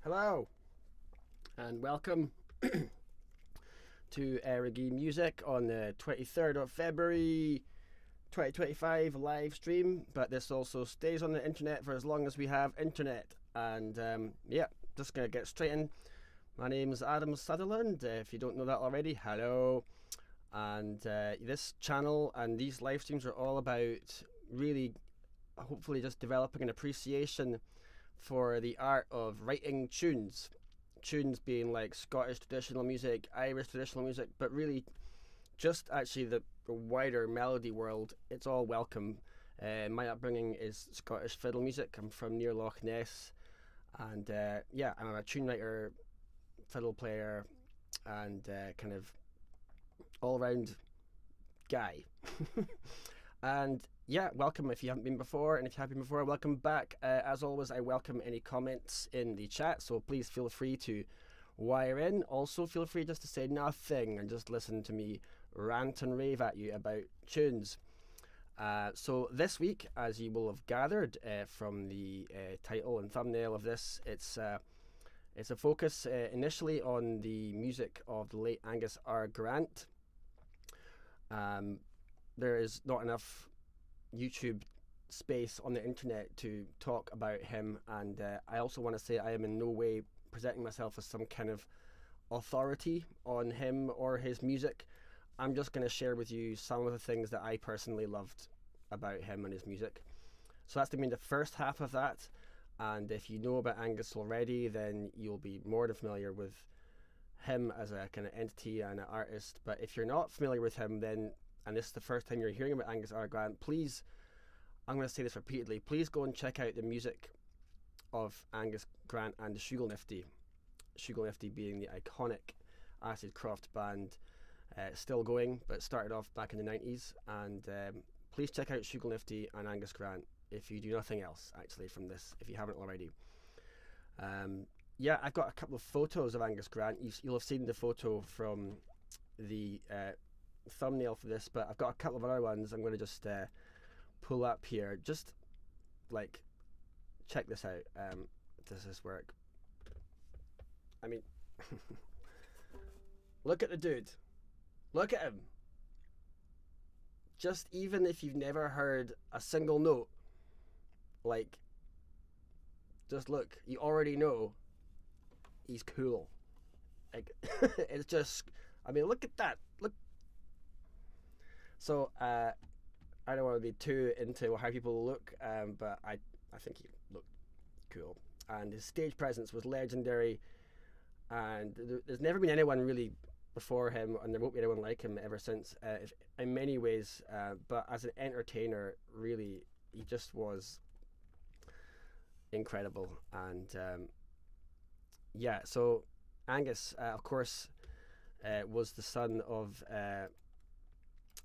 Hello and welcome to Errogie Music on the 23rd of February 2025 live stream, but this also stays on the internet for as long as we have internet. And yeah, just gonna get straight in. My name's Adam Sutherland. If you don't know that already, hello. And this channel and these live streams are all about really, hopefully, just developing an appreciation for the art of writing tunes. Tunes being like Scottish traditional music, Irish traditional music, but really just actually the wider melody world. It's all welcome. My upbringing is Scottish fiddle music. I'm from near Loch Ness, and yeah, I'm a tune writer, fiddle player, and kind of all-round guy. And yeah, welcome if you haven't been before, and if you have been before, welcome back. As always, I welcome any comments in the chat, so please feel free to wire in. Also, feel free just to say nothing and just listen to me rant and rave at you about tunes. So this week, as you will have gathered from the title and thumbnail of this, it's a focus initially on the music of the late Angus R. Grant. There is not enough YouTube space on the internet to talk about him, and I also want to say I am in no way presenting myself as some kind of authority on him or his music. I'm just going to share with you some of the things that I personally loved about him and his music. So that's going to be the first half of that, and if you know about Angus already, then you'll be more than familiar with him as a kind of entity and an artist. But if you're not familiar with him, then, and this is the first time you're hearing about Angus R. Grant, please, I'm going to say this repeatedly, please go and check out the music of Angus Grant and the Shooglenifty. Shooglenifty being the iconic acid-croft band, still going, but started off back in the 90s. And please check out Shooglenifty and Angus Grant if you do nothing else, actually, from this, if you haven't already. Yeah, I've got a couple of photos of Angus Grant. You'll have seen the photo from the thumbnail for this, but I've got a couple of other ones I'm going to just pull up here. Just like, check this out. Does this work? I mean, look at the dude. Look at him. Just even if you've never heard a single note, like, just look, you already know he's cool. Like, it's just, I mean, look at that. Look. So, I don't want to be too into how people look, but I think he looked cool. And his stage presence was legendary. And there's never been anyone really before him, and there won't be anyone like him ever since, in many ways. But as an entertainer, really, he just was incredible. And yeah, so Angus, of course, was the son of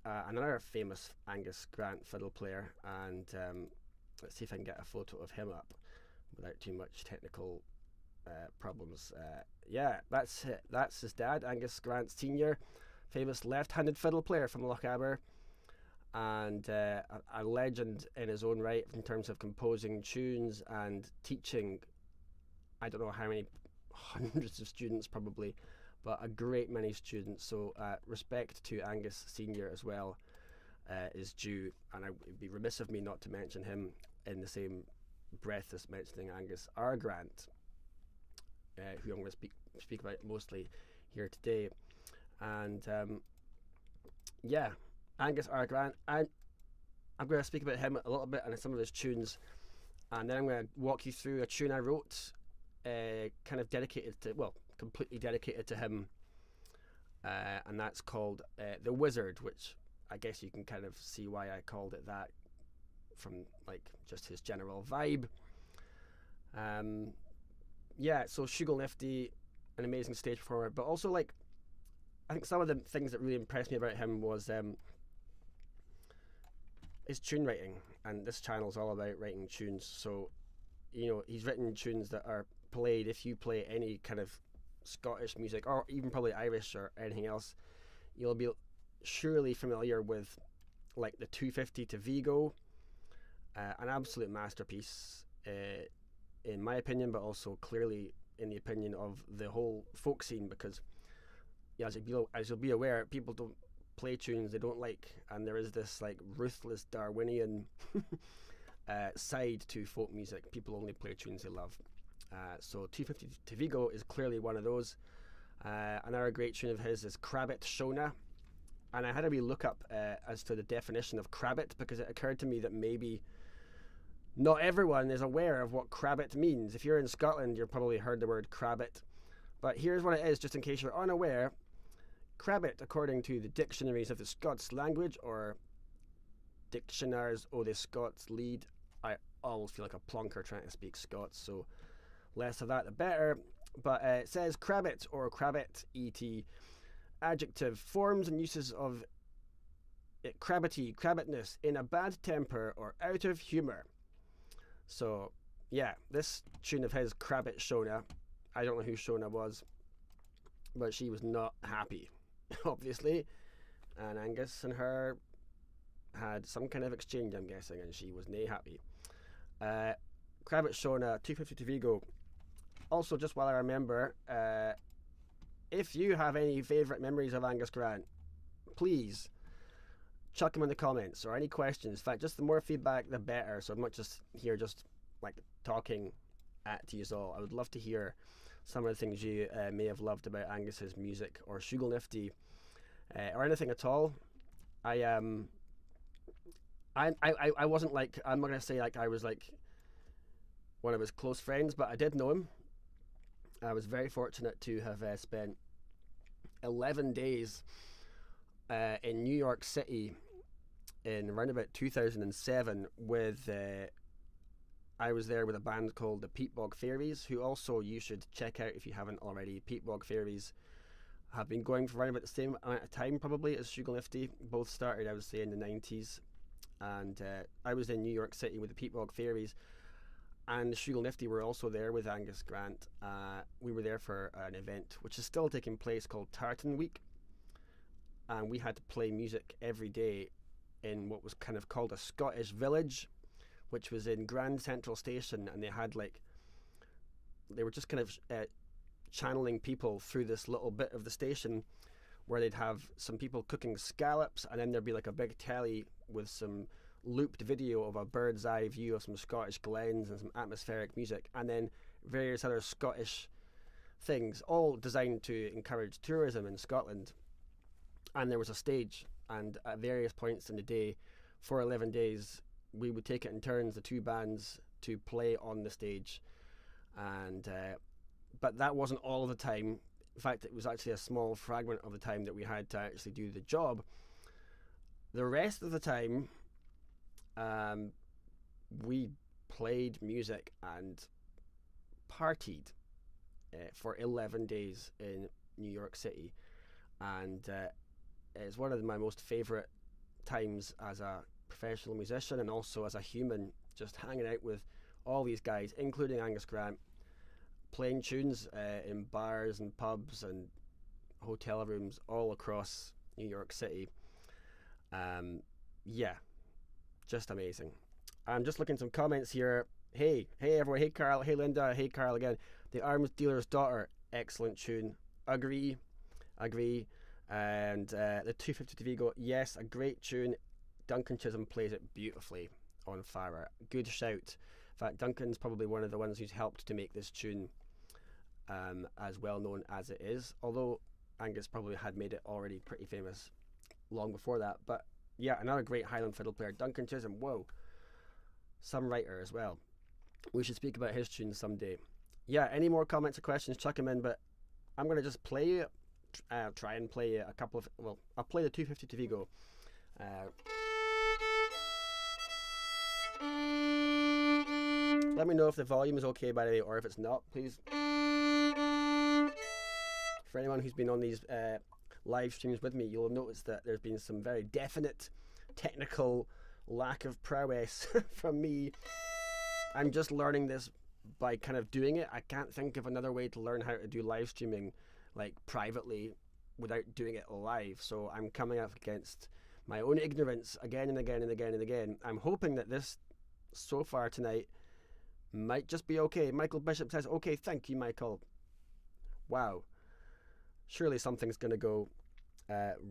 another famous Angus Grant fiddle player, and let's see if I can get a photo of him up without too much technical problems. Yeah, that's it. That's his dad, Angus Grant Sr., famous left-handed fiddle player from Lochaber, and a legend in his own right in terms of composing tunes and teaching. I don't know how many hundreds of students, probably, but a great many students. So respect to Angus Sr. as well is due, and it would be remiss of me not to mention him in the same breath as mentioning Angus R. Grant, who I'm going to speak about mostly here today. And yeah, Angus R. Grant, I'm going to speak about him a little bit and some of his tunes, and then I'm going to walk you through a tune I wrote, kind of dedicated to, well, completely dedicated to him, and that's called The Wizard, which I guess you can kind of see why I called it that from like just his general vibe. Yeah, so Shooglenifty, an amazing stage performer, but also, like, I think some of the things that really impressed me about him was his tune writing, and this channel is all about writing tunes. So, you know, he's written tunes that are played, if you play any kind of Scottish music, or even probably Irish or anything else, you'll be surely familiar with, like, the 250 to Vigo, an absolute masterpiece, in my opinion, but also clearly in the opinion of the whole folk scene, because yeah, as you'll be aware, people don't play tunes they don't like, and there is this like ruthless Darwinian side to folk music. People only play tunes they love. So 250 to Vigo is clearly one of those. Another great tune of his is Crabbit Shona, and I had a wee look up as to the definition of crabbit, because it occurred to me that maybe not everyone is aware of what crabbit means. If you're in Scotland, you've probably heard the word crabbit, but here's what it is, just in case you're unaware. Crabbit, according to the dictionaries of the Scots language, or Dictionaries o' the Scots Lead. I always feel like a plonker trying to speak Scots, so less of that the better. But it says crabbit or crabbit, et, adjective, forms and uses of it, crabbity, crabbitness, in a bad temper or out of humour. So yeah, this tune of his, Crabbit Shona, I don't know who Shona was, but she was not happy, obviously, and Angus and her had some kind of exchange, I'm guessing, and she was nae happy. Crabbit Shona, 250 to Vigo. Also, just while I remember, if you have any favourite memories of Angus Grant, please chuck them in the comments, or any questions. In fact, just the more feedback the better, so I'm not just here just like talking at you all. I would love to hear some of the things you may have loved about Angus's music, or Shooglenifty, or anything at all. I wasn't like, I'm not going to say like I was like one of his close friends, but I did know him. I was very fortunate to have spent 11 days in New York City in around about 2007 with I was there with a band called the Peatbog Fairies, who also you should check out if you haven't already. Peatbog Fairies have been going for around about the same amount of time probably as Shooglenifty. Both started, I would say, in the 90s, and I was in New York City with the Peatbog Fairies, and Shooglenifty were also there with Angus Grant. We were there for an event which is still taking place called Tartan Week, and we had to play music every day in what was kind of called a Scottish village, which was in Grand Central Station, and they were just kind of channeling people through this little bit of the station where they'd have some people cooking scallops, and then there'd be like a big telly with some looped video of a bird's eye view of some Scottish glens and some atmospheric music, and then various other Scottish things, all designed to encourage tourism in Scotland. And there was a stage, and at various points in the day for 11 days we would take it in turns, the two bands, to play on the stage. And but that wasn't all of the time. In fact, it was actually a small fragment of the time that we had to actually do the job. The rest of the time we played music and partied for 11 days in New York City, and it's one of my most favourite times as a professional musician and also as a human, just hanging out with all these guys, including Angus Grant, playing tunes in bars and pubs and hotel rooms all across New York City. Yeah, just amazing. I'm just looking at some comments here. Hey everyone, hey Carl, hey Linda, hey Carl again. The Arms Dealer's Daughter, excellent tune. Agree. And the 250 to Vigo, yes, a great tune. Duncan Chisholm plays it beautifully on Fire. Good shout. In fact, Duncan's probably one of the ones who's helped to make this tune as well known as it is, although Angus probably had made it already pretty famous long before that. But yeah, another great Highland fiddle player, Duncan Chisholm. Whoa, some writer as well. We should speak about his tunes someday. Yeah, any more comments or questions, chuck them in, but I'm going to just play try and play a couple of, well, I'll play the 250 to Vigo. Let me know if the volume is okay, by the way, or if it's not, please. For anyone who's been on these live streams with me, you'll notice that there's been some very definite technical lack of prowess from me. I'm just learning this by kind of doing it. I can't think of another way to learn how to do live streaming like privately without doing it live, so I'm coming up against my own ignorance again and again and again and again. I'm hoping that this, so far tonight, Might just be okay. Michael Bishop says, okay, thank you, Michael. Wow. Surely something's going to go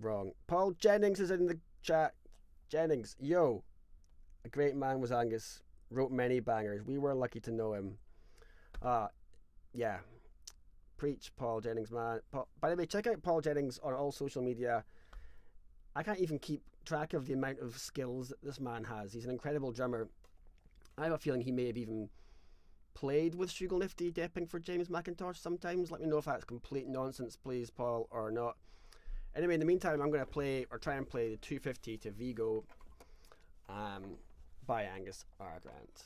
wrong. Paul Jennings is in the chat. Jennings, yo. A great man was Angus. Wrote many bangers. We were lucky to know him. Yeah. Preach, Paul Jennings, man. By the way, check out Paul Jennings on all social media. I can't even keep track of the amount of skills that this man has. He's an incredible drummer. I have a feeling he may have even played with Shooglenifty, depping for James McIntosh sometimes. Let me know if that's complete nonsense, please, Paul, or not. Anyway, in the meantime, I'm going to play, or try and play, the 250 to Vigo by Angus R. Grant.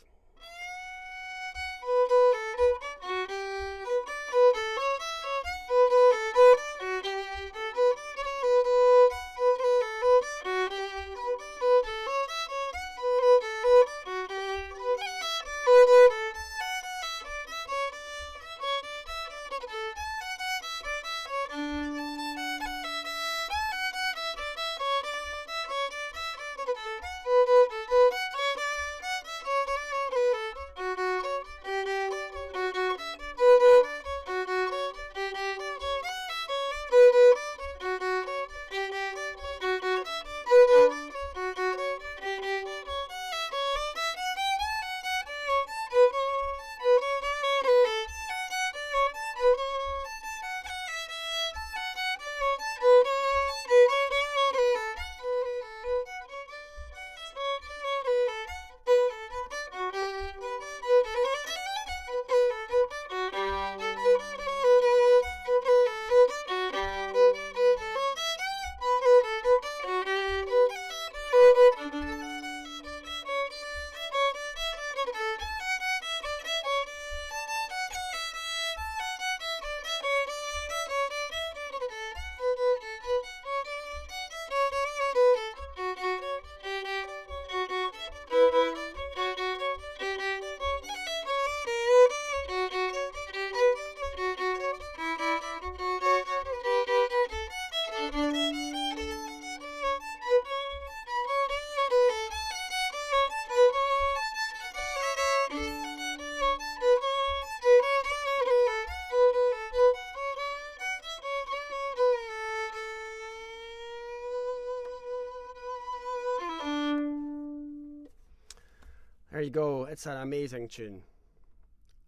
There you go. It's an amazing tune,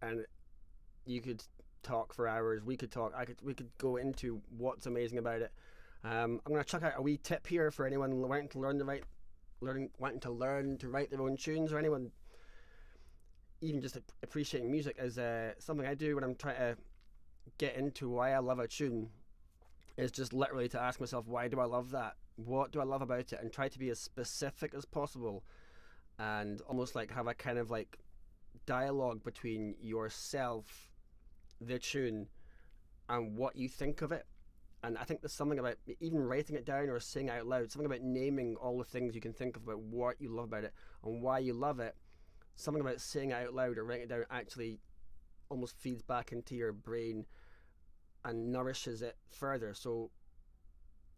and you could talk for hours. We could talk. We could go into what's amazing about it. I'm gonna chuck out a wee tip here for anyone wanting to learn to write their own tunes, or anyone even just appreciating music. Is something I do when I'm trying to get into why I love a tune. Is just literally to ask myself, why do I love that? What do I love about it? And try to be as specific as possible, and almost like have a kind of like dialogue between yourself, the tune, and what you think of it. And I think there's something about even writing it down or saying it out loud, something about naming all the things you can think of about what you love about it and why you love it. Something about saying it out loud or writing it down actually almost feeds back into your brain and nourishes it further. So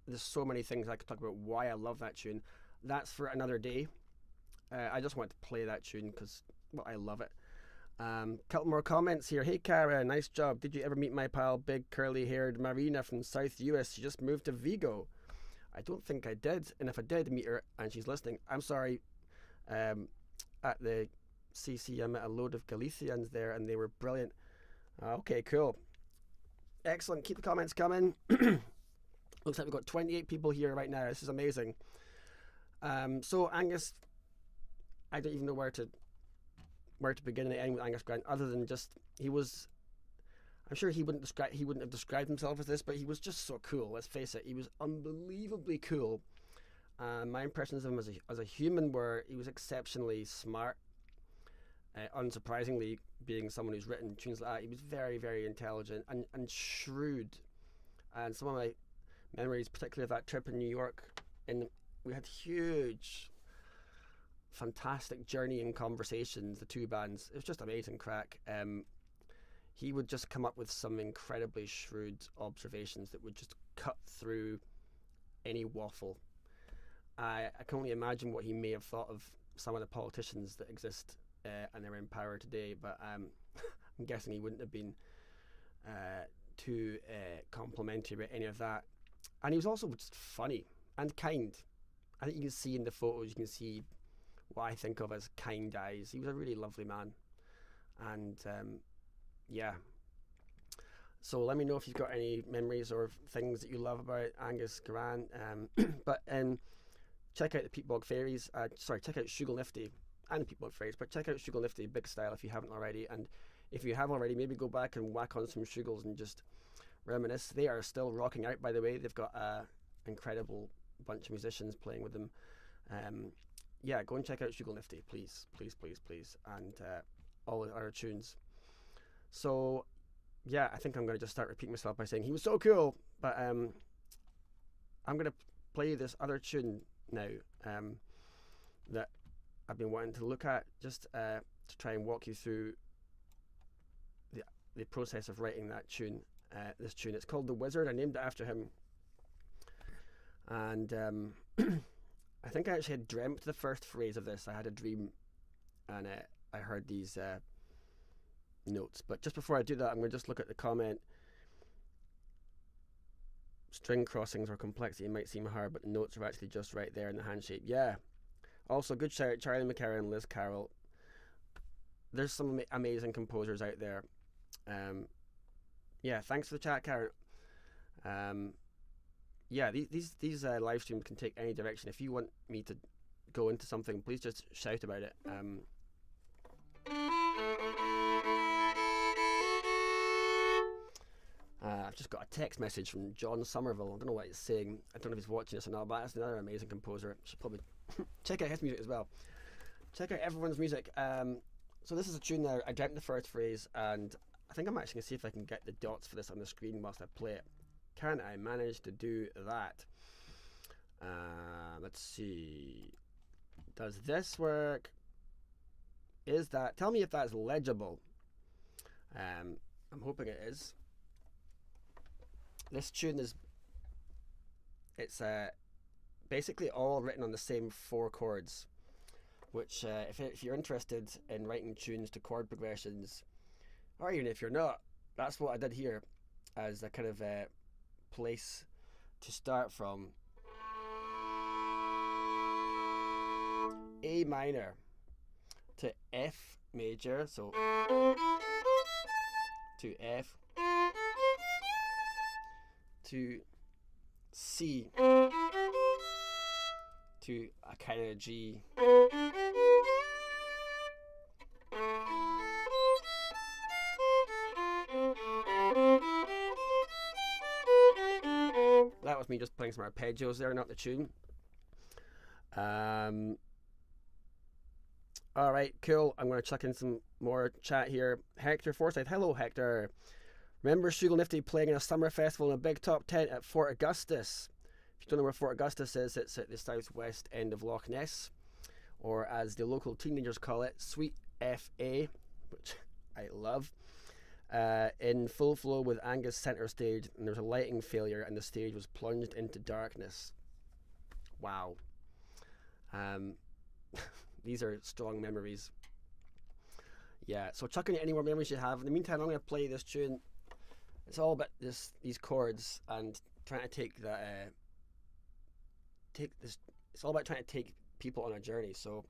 there's so many things I could talk about why I love that tune. That's for another day. I just want to play that tune because, well, I love it. Couple more comments here. Hey Cara, nice job. Did you ever meet my pal, big curly haired Marina from South US? She just moved to Vigo. I don't think I did, and if I did meet her and she's listening, I'm sorry. At the CC I met a load of Galicians there and they were brilliant. Okay, cool. Excellent. Keep the comments coming. Looks like we've got 28 people here right now. This is amazing. So Angus, I don't even know where to begin and end with Angus Grant, other than just I'm sure he wouldn't have described himself as this, but he was just so cool. Let's face it, he was unbelievably cool. My impressions of him as a human were he was exceptionally smart. Unsurprisingly, being someone who's written tunes like that, he was very, very intelligent and shrewd. And some of my memories, particularly of that trip in New York, and we had huge, fantastic journeying conversations, the two bands. It was just amazing crack. He would just come up with some incredibly shrewd observations that would just cut through any waffle. I can only imagine what he may have thought of some of the politicians that exist and they were in power today, but I'm guessing he wouldn't have been too complimentary about any of that. And he was also just funny and kind. I think you can see in the photos, you can see what I think of as kind eyes. He was a really lovely man. And yeah. So let me know if you've got any memories or things that you love about Angus Grant. But check out the Peatbog Fairies. Check out Shooglenifty and the Peatbog Fairies. But check out Shooglenifty Big Style if you haven't already. And if you have already, maybe go back and whack on some Shoogles and just reminisce. They are still rocking out, by the way. They've got an incredible bunch of musicians playing with them. Yeah, go and check out Shooglenifty, please, please, please, please, and all our tunes. So yeah, I think I'm going to just start repeating myself by saying he was so cool, but I'm going to play this other tune now that I've been wanting to look at, just to try and walk you through the process of writing that tune. This tune, it's called The Wizard. I named it after him, and I think I actually had dreamt the first phrase of this. I had a dream, and I heard these notes. But just before I do that, I'm going to just look at the comment. String crossings or complexity might seem hard, but the notes are actually just right there in the hand shape. Yeah. Also, good shout, Charlie McCarran and Liz Carroll. There's some amazing composers out there. Yeah, thanks for the chat, Karen. Yeah, these live streams can take any direction. If you want me to go into something, please just shout about it. I've just got a text message from John Somerville. I don't know what he's saying. I don't know if he's watching this or not, but that's another amazing composer. Should probably check out his music as well. Check out everyone's music. So this is a tune now. I dreamt the first phrase, and I think I'm actually going to see if I can get the dots for this on the screen whilst I play it. Can I manage to do that? Let's see. Does this work? Is that... Tell me if that's legible. I'm hoping it is. This tune is... It's basically all written on the same 4 chords, which if you're interested in writing tunes to chord progressions, or even if you're not, that's what I did here as a kind of place to start from. A minor to F major, so to F to C to a kind of G. That was me just playing some arpeggios there, not the tune. Alright, cool. I'm going to chuck in some more chat here. Hector Forsyth. Hello, Hector. Remember Shooglenifty playing in a summer festival in a big top tent at Fort Augustus? If you don't know where Fort Augustus is, it's at the southwest end of Loch Ness, or as the local teenagers call it, Sweet FA, which I love. In full flow with Angus centre stage, and there's a lighting failure and the stage was plunged into darkness. Wow. These are strong memories. Yeah, so chuck in any more memories you have. In the meantime, I'm going to play this tune. It's all about these chords and trying to take this. It's all about trying to take people on a journey. So.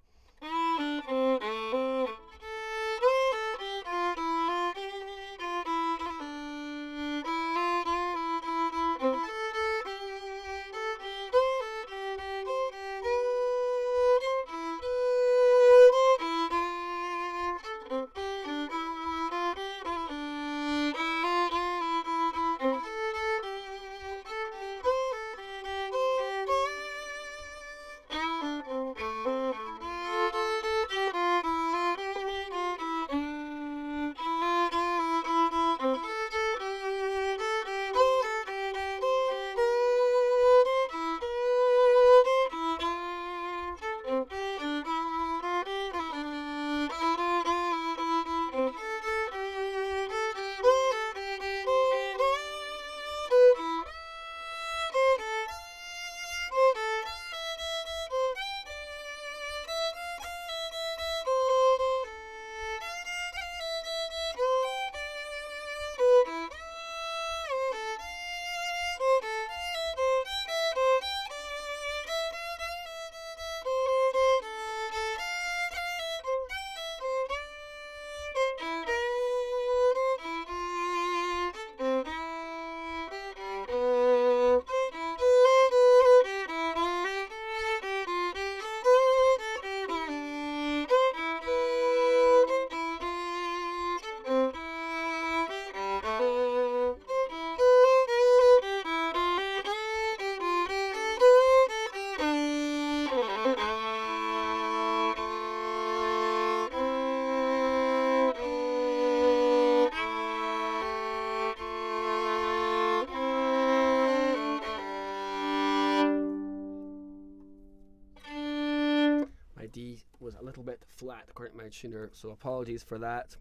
little bit flat according to my tuner, so apologies for that.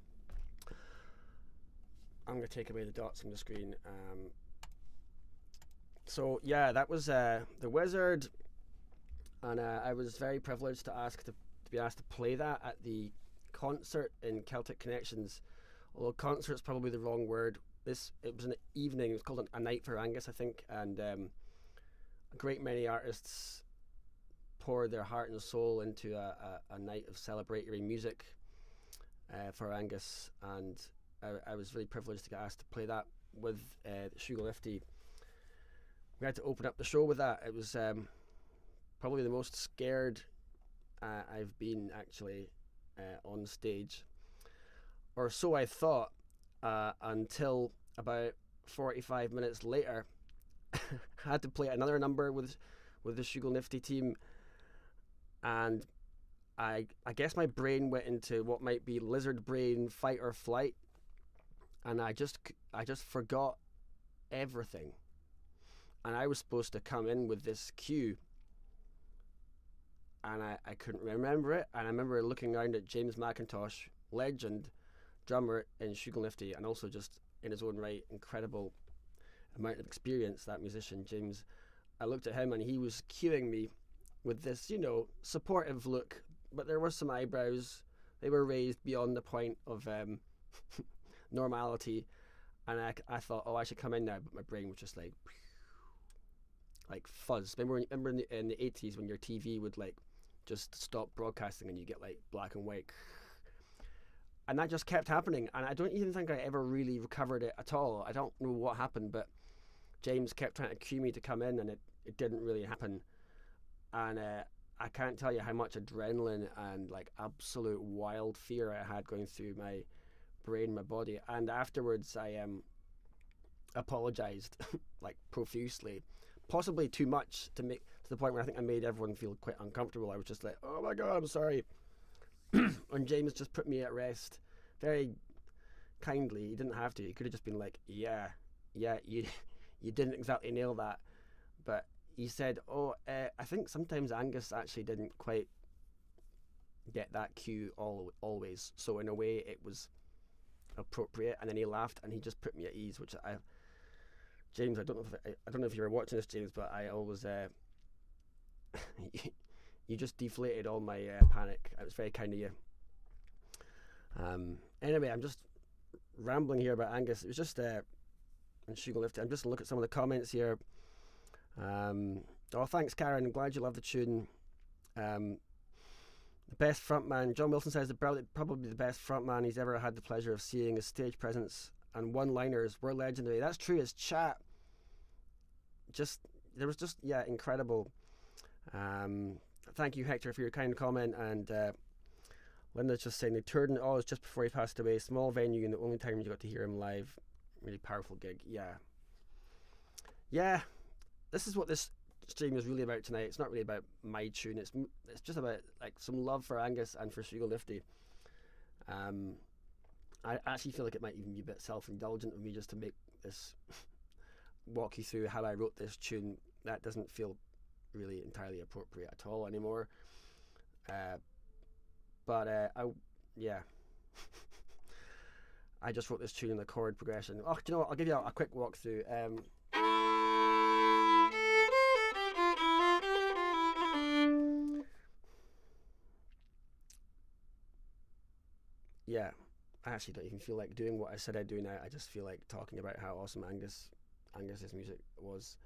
I'm going to take away the dots on the screen. So yeah, that was The Wizard, and I was very privileged to be asked to play that at the concert in Celtic Connections. Although concert's probably the wrong word. It was an evening. It was called a night for Angus, I think, and a great many artists poured their heart and soul into a night of celebratory music for Angus, and I was really privileged to get asked to play that with Shooglenifty. We had to open up the show with that. It was probably the most scared I've been actually on stage, or so I thought, until about 45 minutes later. I had to play another number with the Shooglenifty team, and I guess my brain went into what might be lizard brain fight or flight, and I just forgot everything. And I was supposed to come in with this cue, and I couldn't remember it. And I remember looking around at James McIntosh, legend drummer in Shooglenifty, and also just in his own right incredible amount of experience, that musician James. I looked at him and he was cueing me with this, supportive look, but there were some eyebrows. They were raised beyond the point of normality, and I thought, oh, I should come in now, but my brain was just like fuzz. Remember in the 80s when your TV would like just stop broadcasting and you get like black and white, and that just kept happening, and I don't even think I ever really recovered it at all. I don't know what happened, but James kept trying to cue me to come in, and it didn't really happen. And I can't tell you how much adrenaline and like absolute wild fear I had going through my brain, my body. And afterwards I apologized like profusely, possibly too much, to the point where I think I made everyone feel quite uncomfortable. I was just like, oh my god, I'm sorry. And James just put me at rest very kindly. He didn't have to. He could have just been like, yeah, you didn't exactly nail that. But he said, I think sometimes Angus actually didn't quite get that cue always. So in a way it was appropriate. And then he laughed and he just put me at ease, which James, I don't know if you were watching this, James, but I always you just deflated all my panic. It was very kind of you. Anyway, I'm just rambling here about Angus. It was just and Shooglenifty. I'm just looking at some of the comments here. Thanks, Karen. I'm glad you love the tune. The best frontman. John Wilson says probably the best frontman he's ever had the pleasure of seeing. His stage presence and one-liners were legendary. That's true. His chat, there was incredible. Thank you, Hector, for your kind comment. And Linda's just saying they toured in Oz just before he passed away. Small venue, and the only time you got to hear him live. Really powerful gig. Yeah. This is what this stream is really about tonight. It's not really about my tune. It's just about like some love for Angus and for Shooglenifty. I actually feel like it might even be a bit self-indulgent of me just to make this walk you through how I wrote this tune. That doesn't feel really entirely appropriate at all anymore. I just wrote this tune in the chord progression. Oh, do you know what? I'll give you a quick walkthrough. Yeah, I actually don't even feel like doing what I said I'd do now. I just feel like talking about how awesome Angus's music was.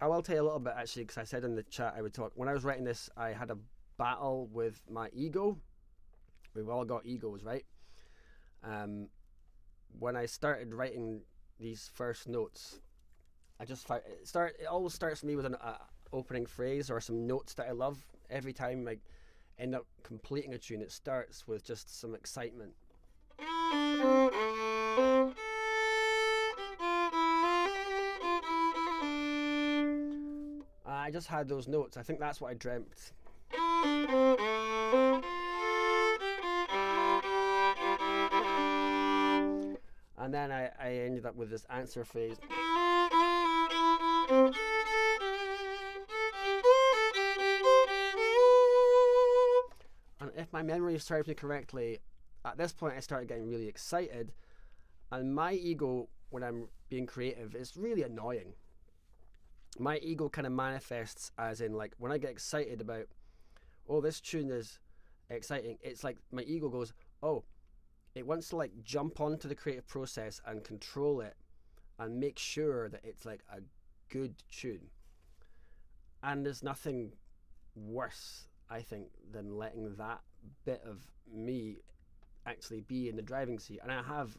I will tell you a little bit actually, because I said in the chat I would talk. When I was writing this, I had a battle with my ego. We've all got egos, right? When I started writing these first notes, I just find it always starts for me with an opening phrase or some notes that I love. Every time I end up completing a tune, it starts with just some excitement. I just had those notes. I think that's what I dreamt. And then I ended up with this answer phrase. my memory serves me correctly, at this point I started getting really excited, and my ego, when I'm being creative, is really annoying. My ego kind of manifests as in, like, when I get excited about, oh, this tune is exciting, it's like my ego goes, oh, it wants to like jump onto the creative process and control it and make sure that it's like a good tune. And there's nothing worse, I think, than letting that bit of me actually be in the driving seat. And I have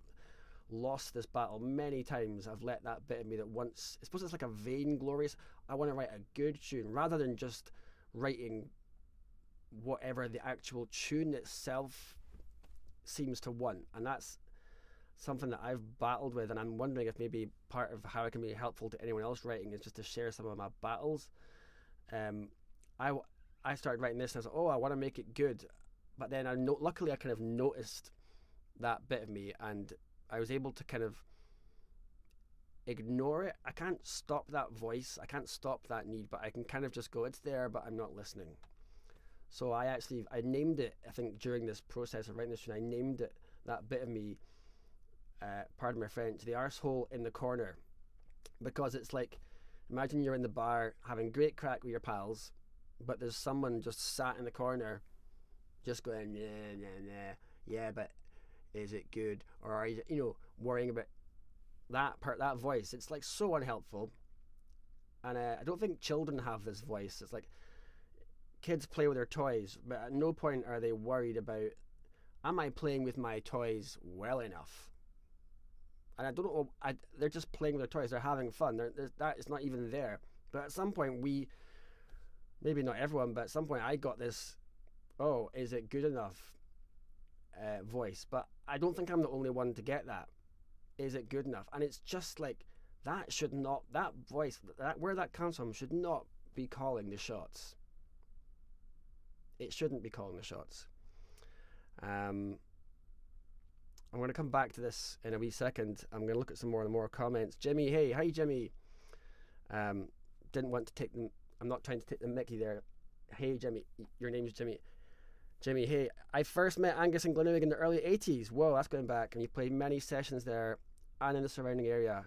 lost this battle many times. I've let that bit of me that once, I suppose it's like a vainglorious, I want to write a good tune rather than just writing whatever the actual tune itself seems to want. And that's something that I've battled with, and I'm wondering if maybe part of how I can be helpful to anyone else writing is just to share some of my battles. I started writing this and I was like, oh, I want to make it good, but then luckily I kind of noticed that bit of me, and I was able to kind of ignore it. I can't stop that voice, I can't stop that need, but I can kind of just go, it's there, but I'm not listening. So I named it, I think during this process of writing this tune, I named it, that bit of me, pardon my French, the arsehole in the corner. Because it's like, imagine you're in the bar having great crack with your pals, but there's someone just sat in the corner just going, yeah, but is it good? Or are you, worrying about that voice. It's like so unhelpful. And I don't think children have this voice. It's like, kids play with their toys, but at no point are they worried about, am I playing with my toys well enough? And I don't know, they're just playing with their toys, they're having fun, that is not even there. But at some point maybe not everyone, but at some point I got this, oh, is it good enough voice. But I don't think I'm the only one to get that. Is it good enough? And it's just like, that voice, where that comes from, should not be calling the shots. It shouldn't be calling the shots. I'm going to come back to this in a wee second. I'm going to look at some more comments. Jimmy, hey, hi Jimmy. Didn't want to take them. I'm not trying to take the mickey there. Hey Jimmy, your name's Jimmy. Jimmy, hey, I first met Angus and Glenelg in the early 80s. Whoa, that's going back. And you played many sessions there and in the surrounding area.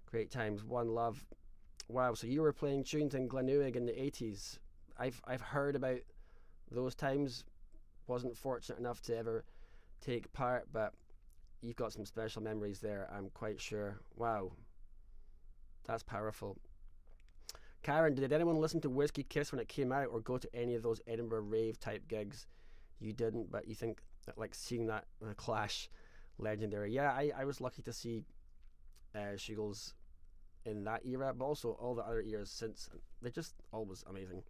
Great times. One love. Wow, so you were playing tunes in Glenelg in the 80s. I've heard about those times. Wasn't fortunate enough to ever take part, but you've got some special memories there, I'm quite sure. Wow, that's powerful. Karen, did anyone listen to Whiskey Kiss when it came out, or go to any of those Edinburgh rave type gigs? You didn't, but you think that, like, seeing that Clash, legendary. Yeah, I was lucky to see Shoogles in that era, but also all the other eras since. They're just always amazing.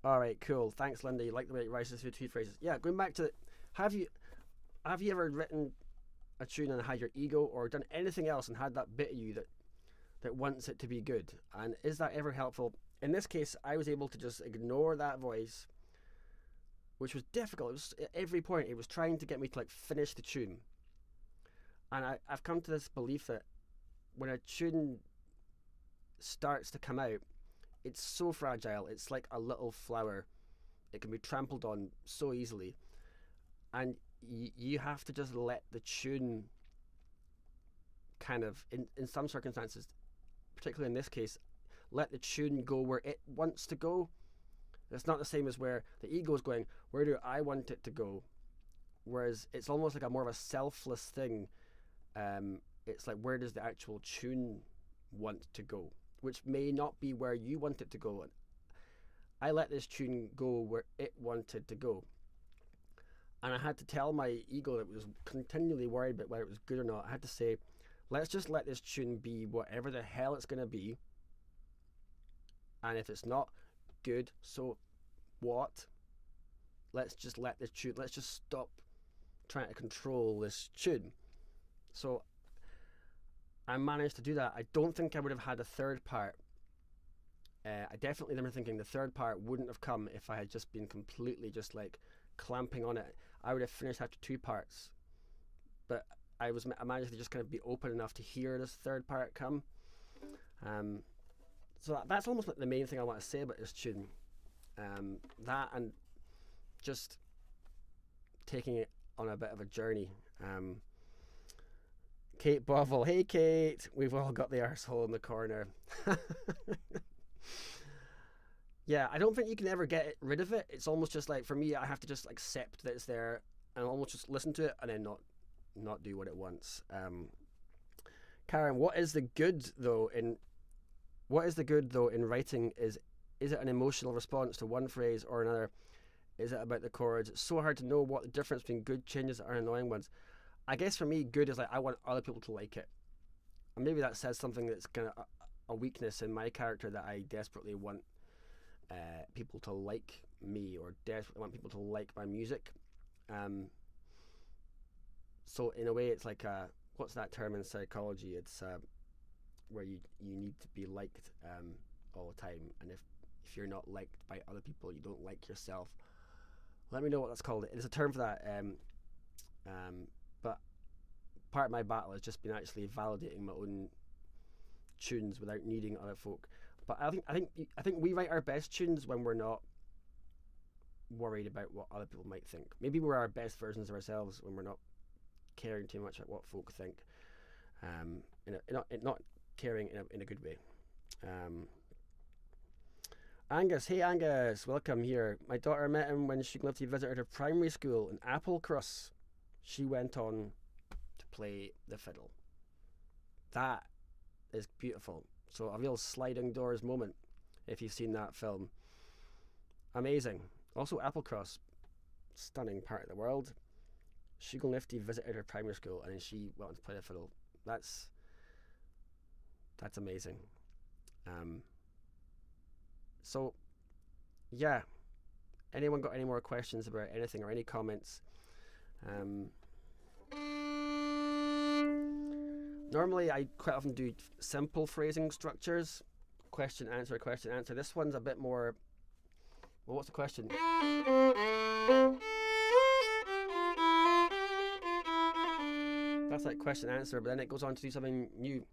Alright, cool. Thanks, Linda. You like the way it rises through two phrases. Yeah, going back to, have you ever written a tune and had your ego, or done anything else and had that bit of you that wants it to be good? And is that ever helpful? In this case, I was able to just ignore that voice, which was difficult. It was, at every point, it was trying to get me to like finish the tune. And I've come to this belief that when a tune starts to come out, it's so fragile. It's like a little flower. It can be trampled on so easily. And you have to just let the tune kind of, in some circumstances, particularly in this case, let the tune go where it wants to go. It's not the same as where the ego is going, where do I want it to go? Whereas it's almost like a more of a selfless thing. It's like, where does the actual tune want to go? Which may not be where you want it to go. I let this tune go where it wanted to go. And I had to tell my ego that was continually worried about whether it was good or not. I had to say, let's just let this tune be whatever the hell it's going to be. And if it's not good, so what? Let's just let this tune, let's just stop trying to control this tune. So I managed to do that. I don't think I would have had a third part. I definitely remember thinking the third part wouldn't have come if I had just been completely just like clamping on it. I would have finished after 2 parts. But I managed to just kind of be open enough to hear this third part come. So that's almost like the main thing I want to say about this tune. That and just taking it on a bit of a journey. Kate Bovill, hey Kate, we've all got the arsehole in the corner. Yeah, I don't think you can ever get rid of it. It's almost just like, for me, I have to just accept that it's there and almost just listen to it and then not do what it wants. Karen, what is the good though in writing? Is it an emotional response to one phrase or another? Is it about the chords? It's so hard to know what the difference between good changes and annoying ones. I guess for me, good is like, I want other people to like it. And maybe that says something that's kind of a weakness in my character, that I desperately want people to like me, or desperately want people to like my music. So in a way, it's like what's that term in psychology? It's where you need to be liked all the time, and if you're not liked by other people, you don't like yourself. Let me know what that's called. There's a term for that. But part of my battle has just been actually validating my own tunes without needing other folk. But I think we write our best tunes when we're not worried about what other people might think. Maybe we're our best versions of ourselves when we're not caring too much about what folk think. Not caring in a good way. Angus, hey Angus, welcome here. My daughter met him when Shooglenifty visited her primary school in Applecross. She went on to play the fiddle. That is beautiful. So a real sliding doors moment if you've seen that film. Amazing. Also Applecross, stunning part of the world. Shooglenifty visited her primary school and then she went on to play the fiddle. That's amazing. So yeah, anyone got any more questions about anything or any comments? Normally I quite often do simple phrasing structures, question answer. This one's a bit more, well, what's the question? That's like question answer, but then it goes on to do something new.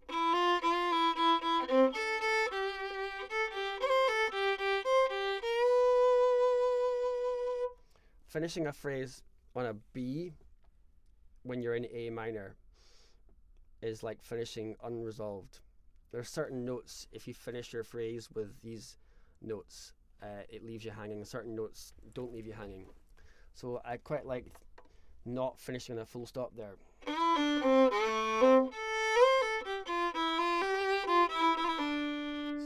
Finishing a phrase on a B when you're in A minor is like finishing unresolved. There are certain notes, if you finish your phrase with these notes, it leaves you hanging. Certain notes don't leave you hanging. So I quite like not finishing on a full stop there.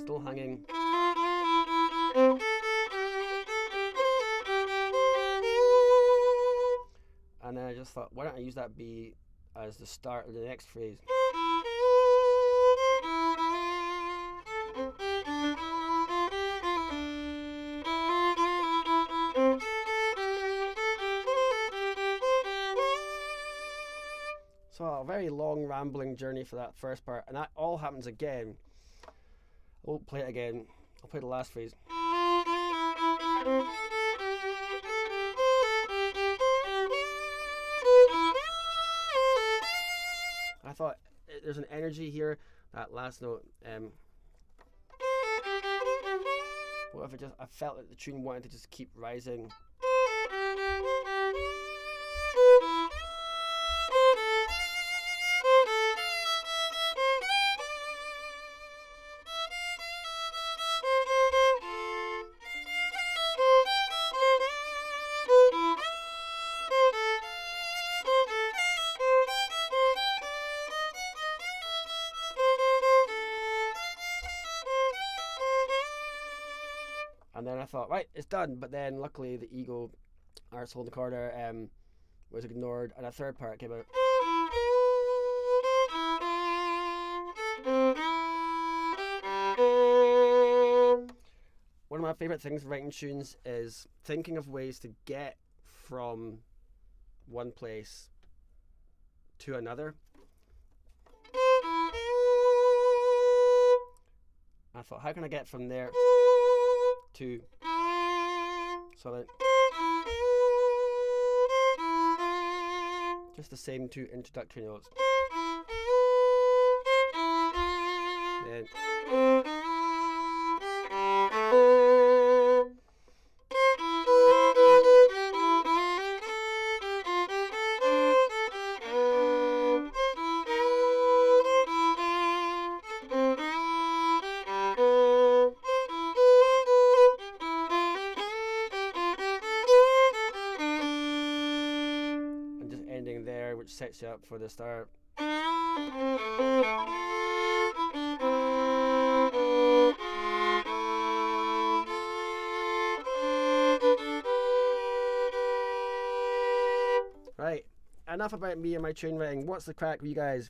Still hanging. And then I just thought, why don't I use that B as the start of the next phrase? So a very long rambling journey for that first part, and that all happens again. I won't play it again. I'll play the last phrase. I thought there's an energy here, that last note. What if I felt that the tune wanted to just keep rising. And then I thought, right, it's done. But then luckily the ego, arsehole in the corner, was ignored, and a third part came out. One of my favourite things writing tunes is thinking of ways to get from one place to another. I thought, how can I get from there to, so that just the same two introductory notes. Then ending there, which sets you up for the start. Right, enough about me and my tune writing. What's the crack with you guys?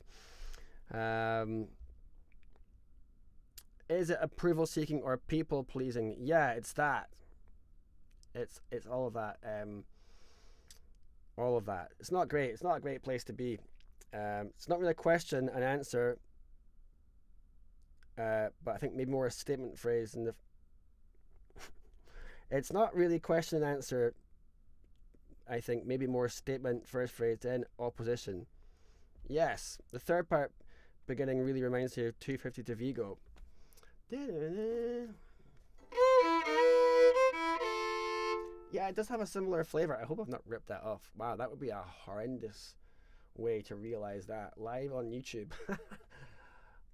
Is it approval seeking or people pleasing? Yeah, it's that. It's all of that. All of that. It's not great. It's not a great place to be. It's not really a question and answer, but I think maybe more a statement phrase in the. It's not really question and answer. I think maybe more statement first phrase then opposition. Yes, the third part beginning really reminds me of 250 to Vigo. Yeah, it does have a similar flavour. I hope I've not ripped that off. Wow, that would be a horrendous way to realise that. Live on YouTube.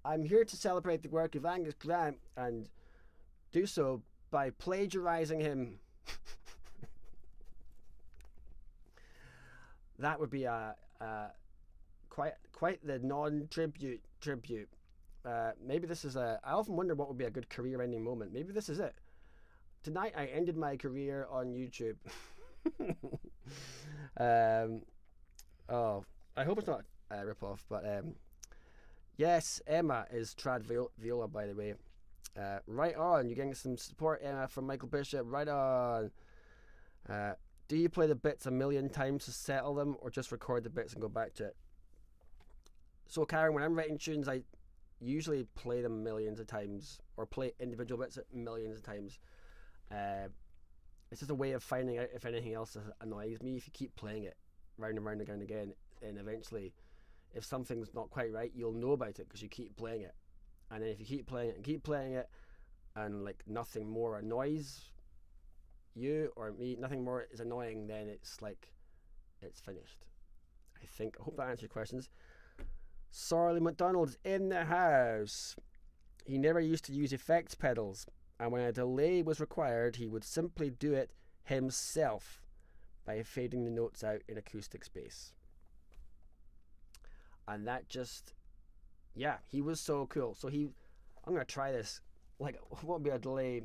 I'm here to celebrate the work of Angus Grant and do so by plagiarising him. That would be a quite the non-tribute tribute. Maybe this is I often wonder what would be a good career-ending moment. Maybe this is it. Tonight I ended my career on YouTube. Oh, I hope it's not a rip-off, but yes, Emma is trad viola, by the way. Right on, you're getting some support, Emma, from Michael Bishop. Right on. Do you play the bits a million times to settle them, or just record the bits and go back to it? So, Karen, when I'm writing tunes, I usually play them millions of times, or play individual bits millions of times. It's just a way of finding out if anything else annoys me. If you keep playing it round and round again and again, and eventually, if something's not quite right, you'll know about it because you keep playing it. And then if you keep playing it and keep playing it, and like nothing more annoys you or me, nothing more is annoying, then it's like it's finished. I think. I hope that answers your questions. Sorley McDonald's in the house. He never used to use effects pedals, and when a delay was required, he would simply do it himself by fading the notes out in acoustic space. And that just, yeah, he was so cool. So I'm gonna try this. Like, what would be a delay?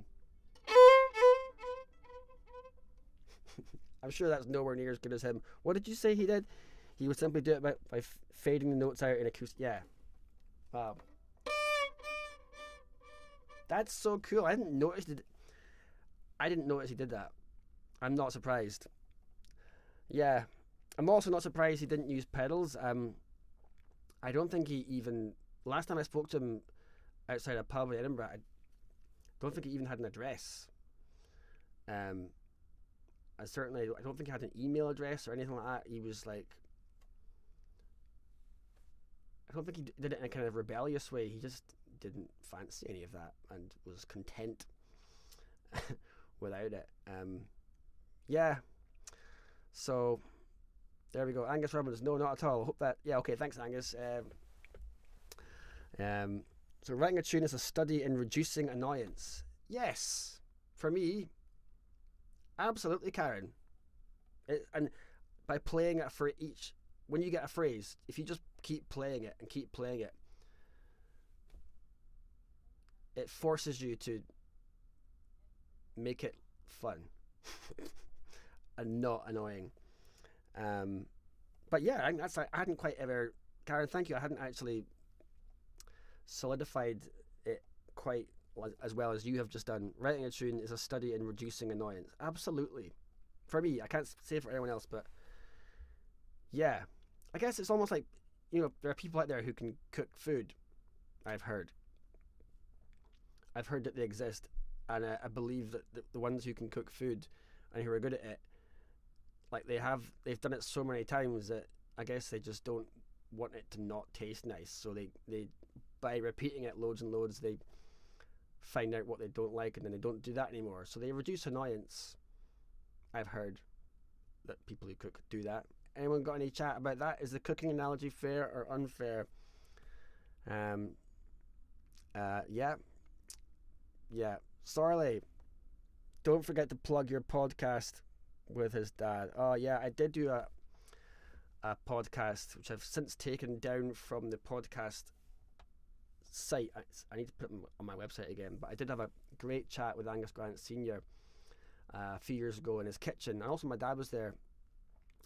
I'm sure that's nowhere near as good as him. What did you say he did? He would simply do it by fading the notes out in acoustic. Yeah. Wow. That's so cool. I didn't notice he did that. I'm not surprised. Yeah. I'm also not surprised he didn't use pedals. I don't think he even... Last time I spoke to him outside a pub in Edinburgh, I don't think he even had an address. I don't think he had an email address or anything like that. He was like... I don't think he did it in a kind of rebellious way. He just didn't fancy any of that and was content without it. Yeah. So, there we go. Angus Robbins, no, not at all. I hope that... Yeah, okay, thanks, Angus. So writing a tune is a study in reducing annoyance. Yes, for me, absolutely, Karen. And by playing it for each... When you get a phrase, if you just keep playing it and keep playing it, it forces you to make it fun and not annoying. But yeah, I hadn't quite ever... Karen, thank you. I hadn't actually solidified it quite as well as you have just done. Writing a tune is a study in reducing annoyance. Absolutely. For me, I can't say for anyone else, but yeah. I guess it's almost like, there are people out there who can cook food. I've heard that they exist, and I believe that the ones who can cook food and who are good at it, like they've done it so many times that I guess they just don't want it to not taste nice. So they by repeating it loads and loads, they find out what they don't like, and then they don't do that anymore. So they reduce annoyance. I've heard that people who cook do that. Anyone got any chat about that? Is the cooking analogy fair or unfair? Yeah. Sorley, don't forget to plug your podcast with his dad. Oh yeah, I did do a podcast which I've since taken down from the podcast site. I need to put them on my website again, but I did have a great chat with Angus Grant Sr. A few years ago in his kitchen, and also my dad was there.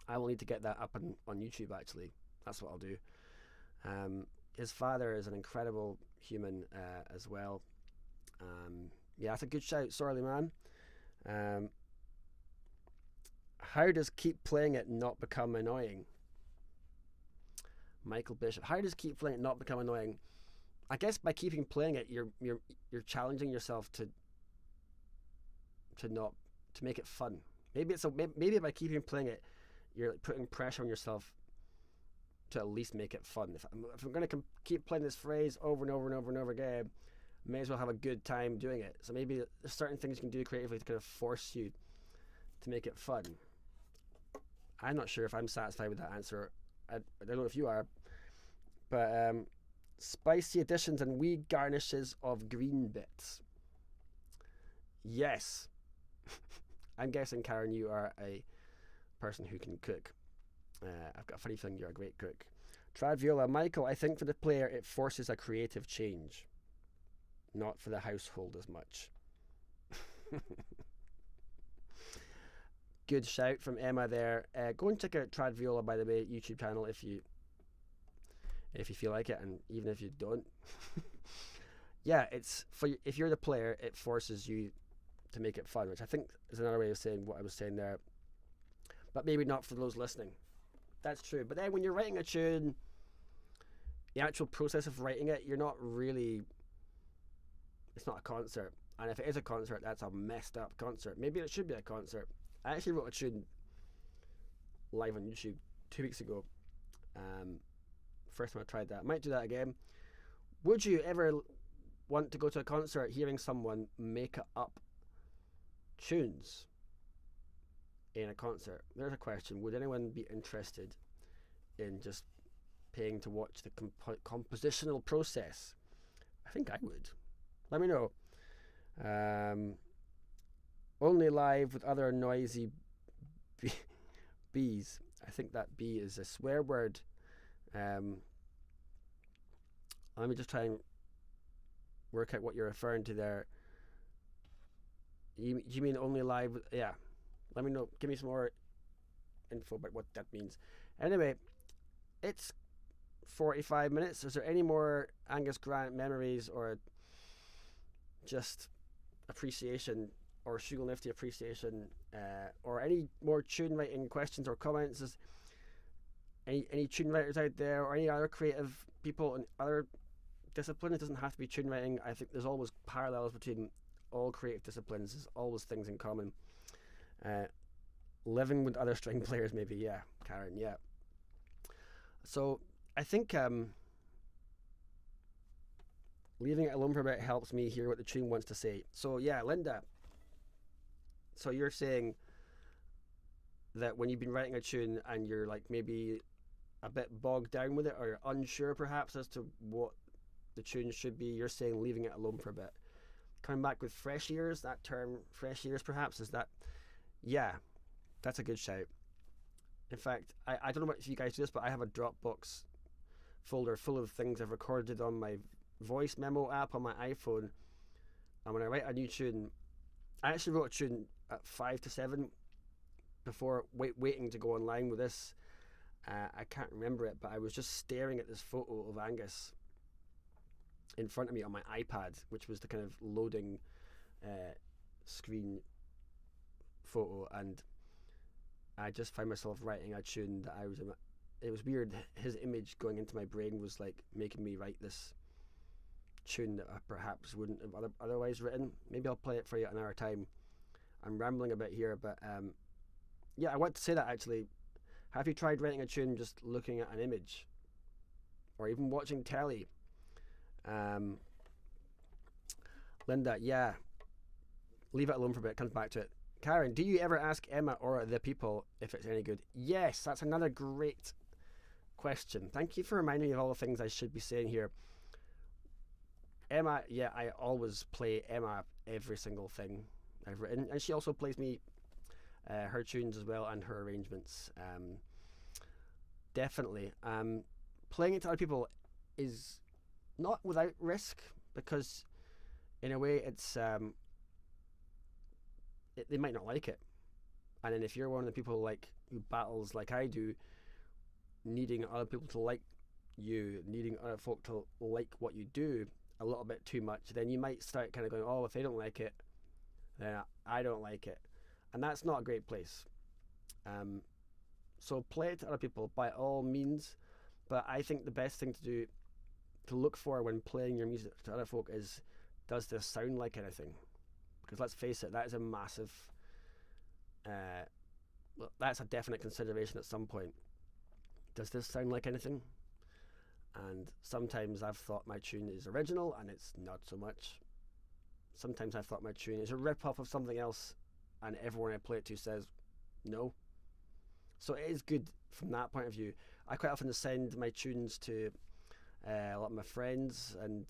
I will need to get that up on YouTube, actually. That's what I'll do. His father is an incredible human as well. Yeah, that's a good shout. Sorry, man. How does keep playing it not become annoying? Michael Bishop. How does keep playing it not become annoying? I guess by keeping playing it, you're challenging yourself to make it fun. Maybe by keeping playing it, you're like putting pressure on yourself to at least make it fun. If I'm going to keep playing this phrase over and over and over and over again, I may as well have a good time doing it. So maybe there's certain things you can do creatively to kind of force you to make it fun. I'm not sure if I'm satisfied with that answer. I don't know if you are, but spicy additions and wee garnishes of green bits. Yes. I'm guessing, Karen, you are a person who can cook. I've got a funny feeling you're a great cook. Trad viola. Michael, I think for the player it forces a creative change, not for the household as much. Good shout from Emma there. Go and check out Trad Viola, by the way, YouTube channel if you feel like it, and even if you don't. Yeah, it's for if you're the player, it forces you to make it fun, which I think is another way of saying what I was saying there. But maybe not for those listening. That's true. But then when you're writing a tune, the actual process of writing it, you're not really. It's not a concert, and if it is a concert, that's a messed up concert. Maybe it should be a concert. I actually wrote a tune live on YouTube 2 weeks ago. First time I tried that. I might do that again. Would you ever want to go to a concert hearing someone make up tunes in a concert? There's a question. Would anyone be interested in just paying to watch the compositional process? I think I would. Let me know. Only live with other noisy bees. I think that bee is a swear word. Let me just try and work out what you're referring to there. You mean only live with, yeah. Let me know. Give me some more info about what that means. Anyway, it's 45 minutes. Is there any more Angus Grant memories or just appreciation or Shooglenifty appreciation, or any more tune writing questions or comments? Is any tune writers out there, or any other creative people in other disciplines? It doesn't have to be tune writing. I think there's always parallels between all creative disciplines. There's always things in common. Living with other string players, maybe. Yeah, Karen. Yeah. So I think leaving it alone for a bit helps me hear what the tune wants to say. So yeah, Linda. So you're saying that when you've been writing a tune and you're like maybe a bit bogged down with it, or you're unsure perhaps as to what the tune should be, you're saying leaving it alone for a bit. Coming back with fresh ears, that term, fresh ears perhaps, is that, yeah, that's a good shout. In fact, I don't know if you guys do this, but I have a Dropbox folder full of things I've recorded on my voice memo app on my iPhone, and when I write a new tune, I actually wrote a tune at 5 to 7 before waiting to go online with this. I can't remember it, but I was just staring at this photo of Angus in front of me on my iPad, which was the kind of loading screen photo, and I just found myself writing a tune that I was in. It was weird. His image going into my brain was like making me write this tune that I perhaps wouldn't have otherwise written. Maybe I'll play it for you another time. I'm rambling a bit here, but yeah, I want to say that actually. Have you tried writing a tune just looking at an image, or even watching telly? Linda, yeah, leave it alone for a bit. Comes back to it. Karen, do you ever ask Emma or the people if it's any good? Yes, that's another great question. Thank you for reminding me of all the things I should be saying here. Emma, yeah, I always play Emma every single thing I've written, and she also plays me her tunes as well and her arrangements. definitely. Playing it to other people is not without risk, because in a way it's they might not like it, and then if you're one of the people like who battles like I do, needing other people to like you, needing other folk to like what you do a little bit too much, then you might start kind of going, oh, if they don't like it, then I don't like it, and that's not a great place. So play it to other people by all means, but I think the best thing to do, to look for when playing your music to other folk, is, does this sound like anything? Because let's face it, that is a massive, well, that's a definite consideration at some point. Does this sound like anything? And sometimes I've thought my tune is original and it's not so much. Sometimes I've thought my tune is a rip-off of something else and everyone I play it to says no. So it is good from that point of view. I quite often send my tunes to a lot of my friends and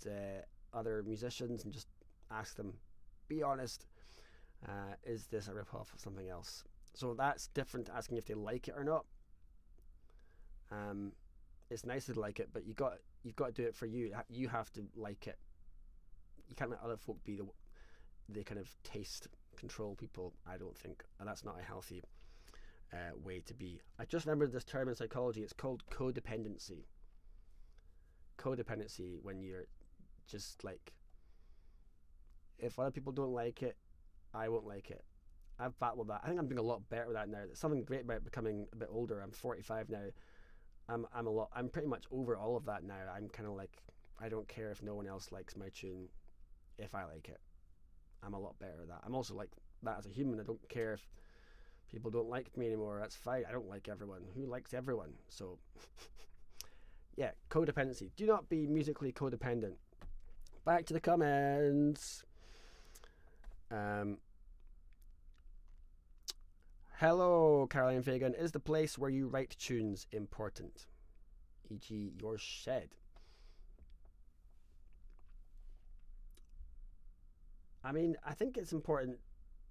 other musicians and just ask them, be honest, is this a rip-off of something else? So that's different to asking if they like it or not. It's nice to like it, but you've got to do it for you. You have to like it. You can't let other folk be the kind of taste control people, I don't think. And that's not a healthy way to be. I just remembered this term in psychology. It's called codependency. Codependency, when you're just like, if other people don't like it, I won't like it. I've battled that. I think I'm doing a lot better with that now. There's something great about becoming a bit older. I'm 45 now. I'm pretty much over all of that now. I'm kind of like, I don't care if no one else likes my tune if I like it. I'm a lot better at that. I'm also like that as a human. I don't care if people don't like me anymore. That's fine. I don't like everyone. Who likes everyone? So yeah, codependency. Do not be musically codependent. Back to the comments. Hello, Caroline Fagan. Is the place where you write tunes important? E.g. your shed. I mean, I think it's important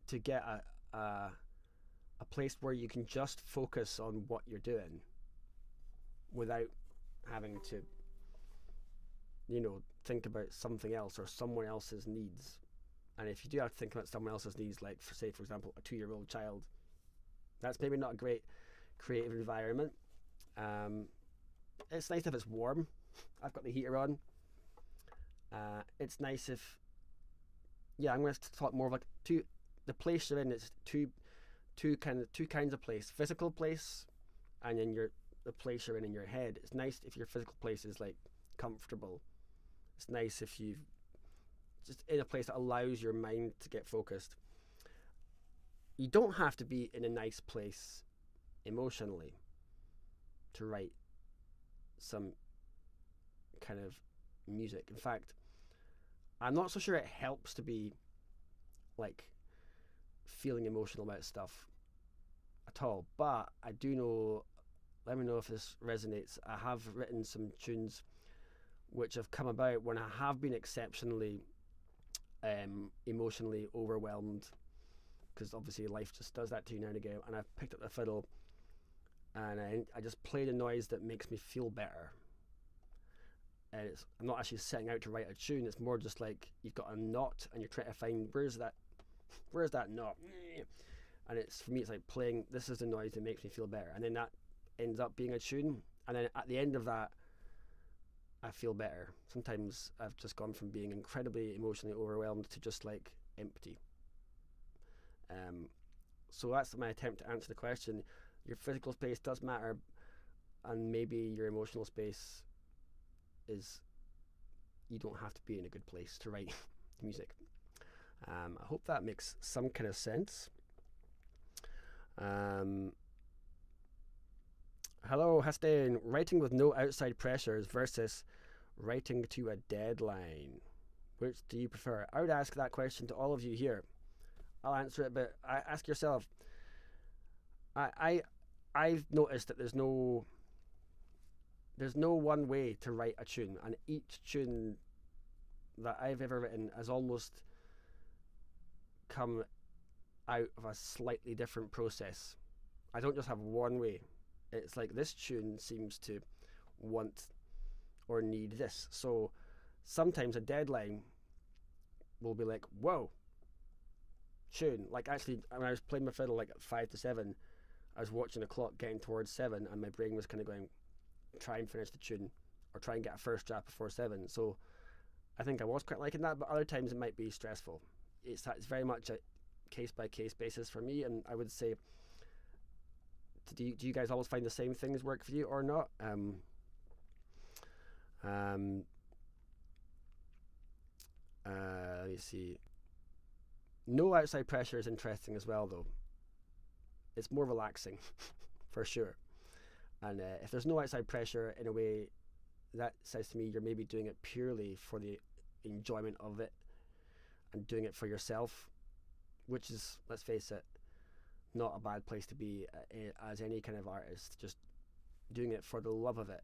to get a place where you can just focus on what you're doing without having to, think about something else or someone else's needs. And if you do have to think about someone else's needs, like, say, for example, a 2-year-old child, that's maybe not a great creative environment. It's nice if it's warm. I've got the heater on. It's nice if, I'm going to talk more of like the place you're in. It's two kinds of place: physical place, and then the place you're in your head. It's nice if your physical place is like comfortable. It's nice if you've just in a place that allows your mind to get focused. You don't have to be in a nice place emotionally to write some kind of music. In fact, I'm not so sure it helps to be like feeling emotional about stuff at all, but I do know, let me know if this resonates, I have written some tunes which have come about when I have been exceptionally emotionally overwhelmed, because obviously life just does that to you now and again, and I've picked up the fiddle and I just played a noise that makes me feel better. And I'm not actually setting out to write a tune, it's more just like you've got a knot and you're trying to find where's that knot, and for me it's like playing, this is the noise that makes me feel better, and then that ends up being a tune, and then at the end of that I feel better. Sometimes I've just gone from being incredibly emotionally overwhelmed to just like empty. So that's my attempt to answer the question. Your physical space does matter, and maybe your emotional space is, you don't have to be in a good place to write music. I hope that makes some kind of sense. Hello, Hastane. Writing with no outside pressures versus writing to a deadline. Which do you prefer? I would ask that question to all of you here. I'll answer it, but ask yourself. I've noticed that there's no one way to write a tune, and each tune that I've ever written has almost come out of a slightly different process. I don't just have one way. It's like this tune seems to want or need this. So sometimes a deadline will be like, whoa, tune. Like actually, when I was playing my fiddle like at 5 to 7, I was watching the clock getting towards 7, and my brain was kind of going, try and finish the tune, or try and get a first draft before 7. So I think I was quite liking that, but other times it might be stressful. It's very much a case by case basis for me, and I would say, do you guys always find the same things work for you or not? Let me see. No outside pressure is interesting as well, though. It's more relaxing, for sure. And if there's no outside pressure, in a way, that says to me you're maybe doing it purely for the enjoyment of it and doing it for yourself, which is, let's face it, not a bad place to be as any kind of artist, just doing it for the love of it.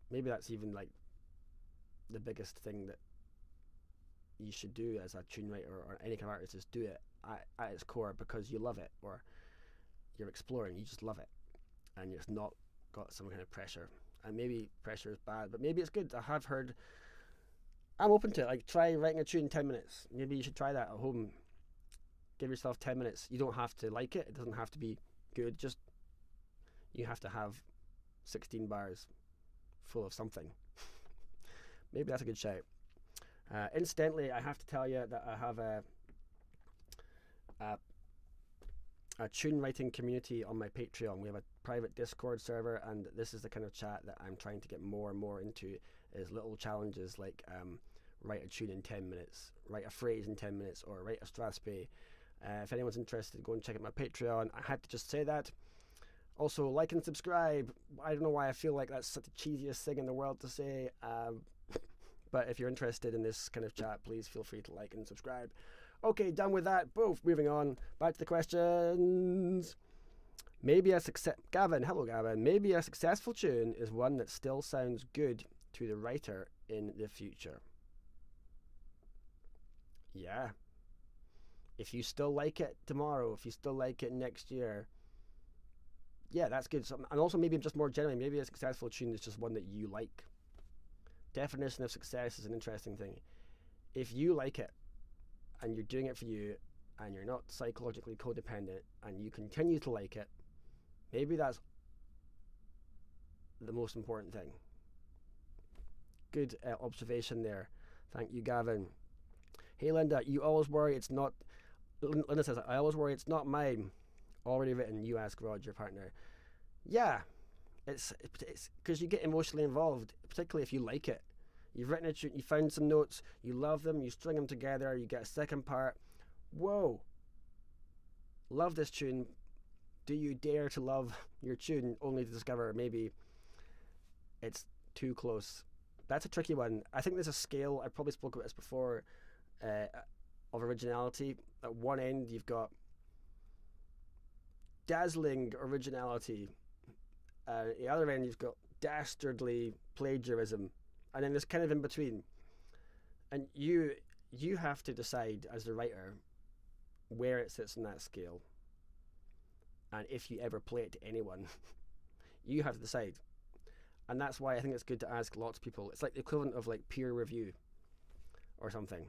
Maybe that's even like the biggest thing that you should do as a tune writer or any kind of artist, is do it at its core because you love it, or you're exploring, you just love it, and it's not got some kind of pressure. And maybe pressure is bad, but maybe it's good. I'm open to it. Like, try writing a tune in 10 minutes. Maybe you should try that at home. Give yourself 10 minutes. You don't have to like it. It doesn't have to be good. Just, you have to have 16 bars full of something. Maybe that's a good shout. Incidentally, I have to tell you that I have a tune writing community on my Patreon. We have a private Discord server, and this is the kind of chat that I'm trying to get more and more into, is little challenges like write a tune in 10 minutes, write a phrase in 10 minutes, or write a Strathspey. If anyone's interested, go and check out my Patreon. I had to just say that. Also, like and subscribe. I don't know why I feel like that's such the cheesiest thing in the world to say, but if you're interested in this kind of chat, please feel free to like and subscribe. Okay, done with that. Both. Moving on. Back to the questions. Maybe Gavin, hello Gavin. Maybe a successful tune is one that still sounds good to the writer in the future. Yeah. If you still like it tomorrow, if you still like it next year, yeah, that's good. So, and also maybe just more generally, maybe a successful tune is just one that you like. Definition of success is an interesting thing. If you like it, and you're doing it for you, and you're not psychologically codependent, and you continue to like it, maybe that's the most important thing. Good observation there. Thank you, Gavin. Hey, Linda, you always worry it's not... Linda says, I always worry it's not mine. Already written, you ask Rod, your partner. Yeah, it's because you get emotionally involved, particularly if you like it. You've written a tune, you found some notes, you love them, you string them together, you get a second part. Whoa, love this tune. Do you dare to love your tune only to discover maybe it's too close? That's a tricky one. I think there's a scale, I probably spoke about this before, of originality. At one end you've got dazzling originality, at the other end you've got dastardly plagiarism, and then there's kind of in between. And you have to decide as the writer where it sits on that scale, and if you ever play it to anyone, you have to decide. And that's why I think it's good to ask lots of people. It's like the equivalent of like peer review or something.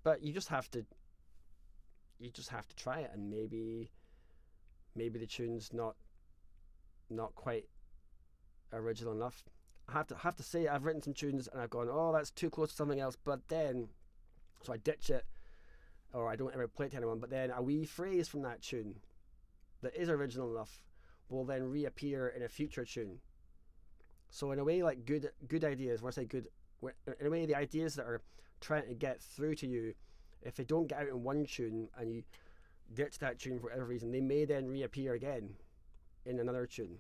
But you just have to try it, and maybe the tune's not quite original enough. I have to say, I've written some tunes and I've gone, oh, that's too close to something else, but then so I ditch it, or I don't ever play it to anyone, but then a wee phrase from that tune that is original enough will then reappear in a future tune. So in a way, like good ideas, when I say good, in a way, the ideas that are trying to get through to you, if they don't get out in one tune and you ditch that tune for whatever reason, they may then reappear again in another tune.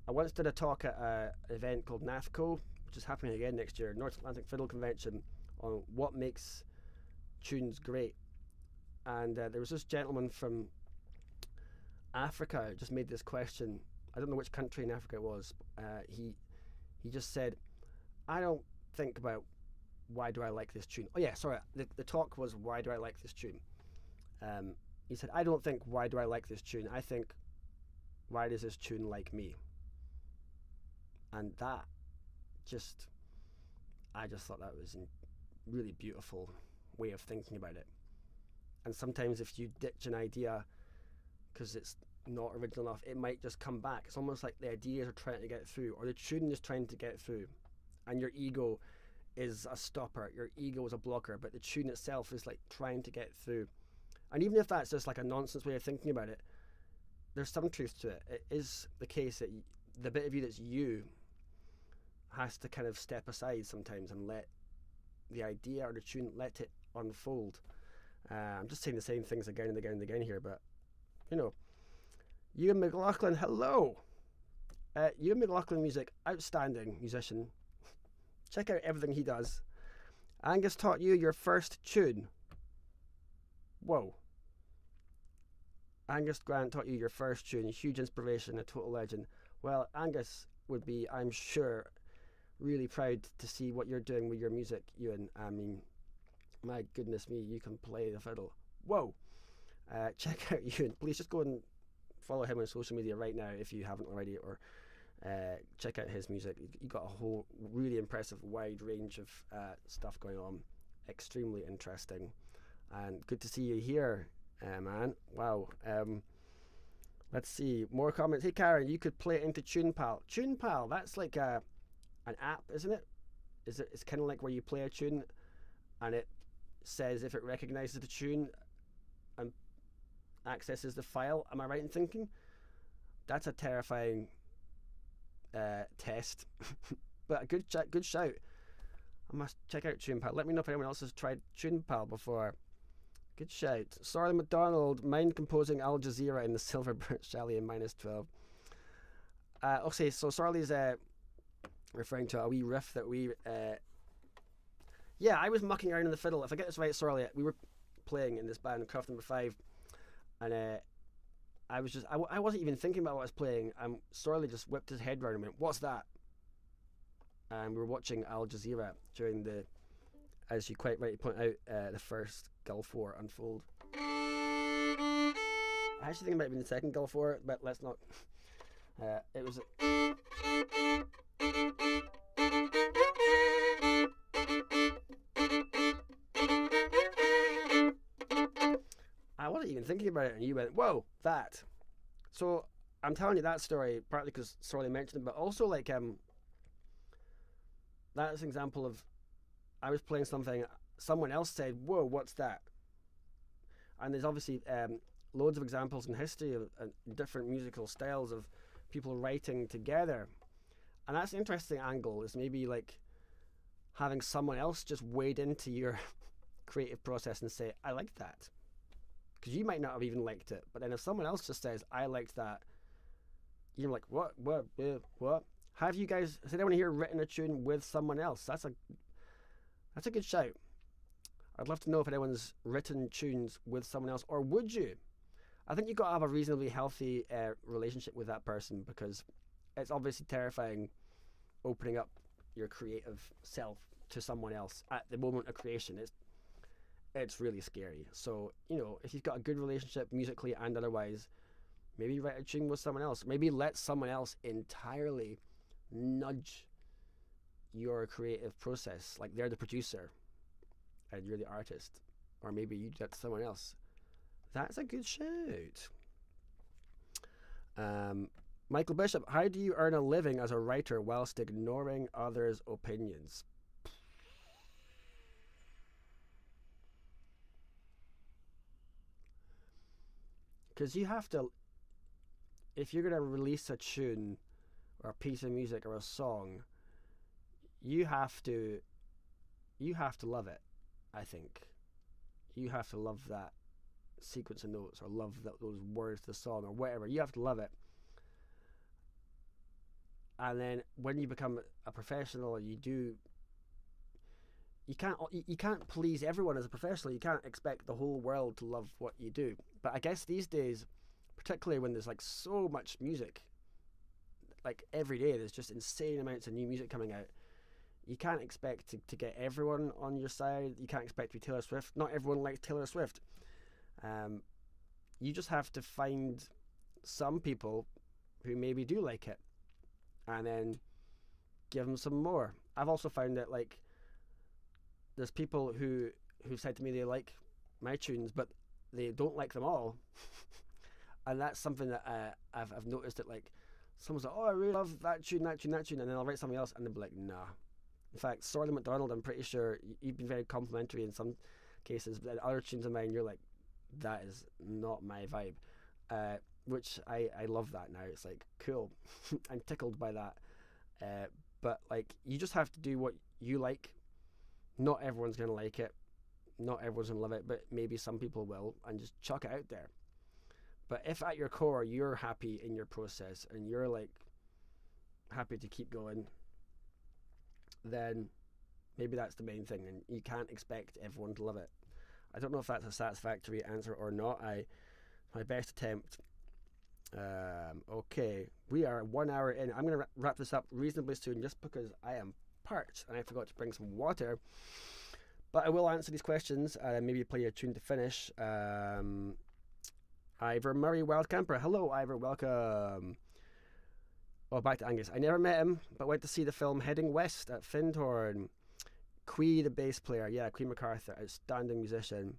I once did a talk at an event called NAFCO, which is happening again next year, North Atlantic Fiddle Convention, on what makes tunes great. And there was this gentleman from Africa who just made this question. I don't know which country in Africa it was. He just said, I don't think about why do I like this tune. Oh yeah, sorry, the talk was why do I like this tune. He said, I don't think, why do I like this tune? I think, why does this tune like me? And that just, I just thought that was a really beautiful way of thinking about it. And sometimes if you ditch an idea because it's not original enough, it might just come back. It's almost like the ideas are trying to get through, or the tune is trying to get through, and your ego is a stopper, your ego is a blocker, but the tune itself is like trying to get through. And even if that's just like a nonsense way of thinking about it, there's some truth to it. It is the case that the bit of you that's you has to kind of step aside sometimes and let the idea or the tune, let it unfold. I'm just saying the same things again and again and again here, but you know, Ewan McLaughlin, hello. Ewan McLaughlin Music, outstanding musician. Check out everything he does. Angus taught you your first tune. Whoa. Angus Grant taught you your first tune, a huge inspiration, a total legend. Well, Angus would be, I'm sure, really proud to see what you're doing with your music, Ewan. I mean, my goodness me, you can play the fiddle. Whoa. Check out Ewan. Please just go and follow him on social media right now if you haven't already, or check out his music. You got a whole really impressive wide range of stuff going on. Extremely interesting, and good to see you here, man. Wow. Let's see more comments. Hey Karen, you could play it into TunePal. TunePal, that's like an app, isn't it? It's kind of like where you play a tune and it says if it recognizes the tune and accesses the file. Am I right in thinking? That's a terrifying test. But a good shout. I must check out TunePal. Let me know if anyone else has tried TunePal before. Good shout. Sorry McDonald, mind composing Al Jazeera in the Silver Birch Chalet in -12. Okay, so Sorley's referring to a wee riff that we yeah, I was mucking around in the fiddle. If I get this right, Sorley, we were playing in this band, Craft Number 5, and I was just, I wasn't even thinking about what I was playing. Sorley just whipped his head round and went, what's that? And we were watching Al Jazeera during the, as you quite rightly point out, the first Gulf War unfold. I actually think it might have been the second Gulf War, but let's not. It was. I wasn't even thinking about it, and you went, whoa, that. So I'm telling you that story partly because Sorley mentioned it, but also like that's an example of I was playing something, someone else said, whoa, what's that? And there's obviously loads of examples in history of different musical styles of people writing together. And that's an interesting angle, is maybe like having someone else just wade into your creative process and say, I like that. Because you might not have even liked it. But then if someone else just says, I liked that, you're like, what? Have you guys, has anyone here written a tune with someone else? That's a good shout. I'd love to know if anyone's written tunes with someone else, or would you? I think you've got to have a reasonably healthy relationship with that person, because it's obviously terrifying opening up your creative self to someone else at the moment of creation. It's really scary. So, you know, if you've got a good relationship musically and otherwise, maybe write a tune with someone else. Maybe let someone else entirely nudge your creative process, like they're the producer and you're the artist, or maybe you do that to someone else. That's a good shout. Michael Bishop, how do you earn a living as a writer whilst ignoring others' opinions? Because you have to, if you're going to release a tune or a piece of music or a song, you have to love it. I think you have to love that sequence of notes, or love those words to the song, or whatever. You have to love it. And then when you become a professional, you can't please everyone as a professional. You can't expect the whole world to love what you do. But I guess these days, particularly when there's like so much music, like every day there's just insane amounts of new music coming out, you can't expect to get everyone on your side. You can't expect to be Taylor Swift. Not everyone likes Taylor Swift. You just have to find some people who maybe do like it, and then give them some more. I've also found that like there's people who said to me they like my tunes, but they don't like them all, and that's something that I've noticed that like someone's like, oh, I really love that tune, and then I'll write something else, and they'll be like, nah. In fact, Sorley McDonald, I'm pretty sure you've been very complimentary in some cases, but other tunes of mine, you're like, that is not my vibe. Which I love that now. It's like, cool. I'm tickled by that. But like, you just have to do what you like. Not everyone's going to like it. Not everyone's going to love it, but maybe some people will, and just chuck it out there. But if at your core you're happy in your process and you're like happy to keep going, then maybe that's the main thing, and you can't expect everyone to love it. I don't know if that's a satisfactory answer or not. My best attempt. Okay, we are 1 hour in. I'm going to wrap this up reasonably soon just because I am parched and I forgot to bring some water. But I will answer these questions and maybe play a tune to finish. Ivor Murray Wild Camper. Hello, Ivor. Welcome. Oh, back to Angus. I never met him, but went to see the film Heading West at Findhorn. Quee, the bass player, Quee MacArthur, outstanding musician,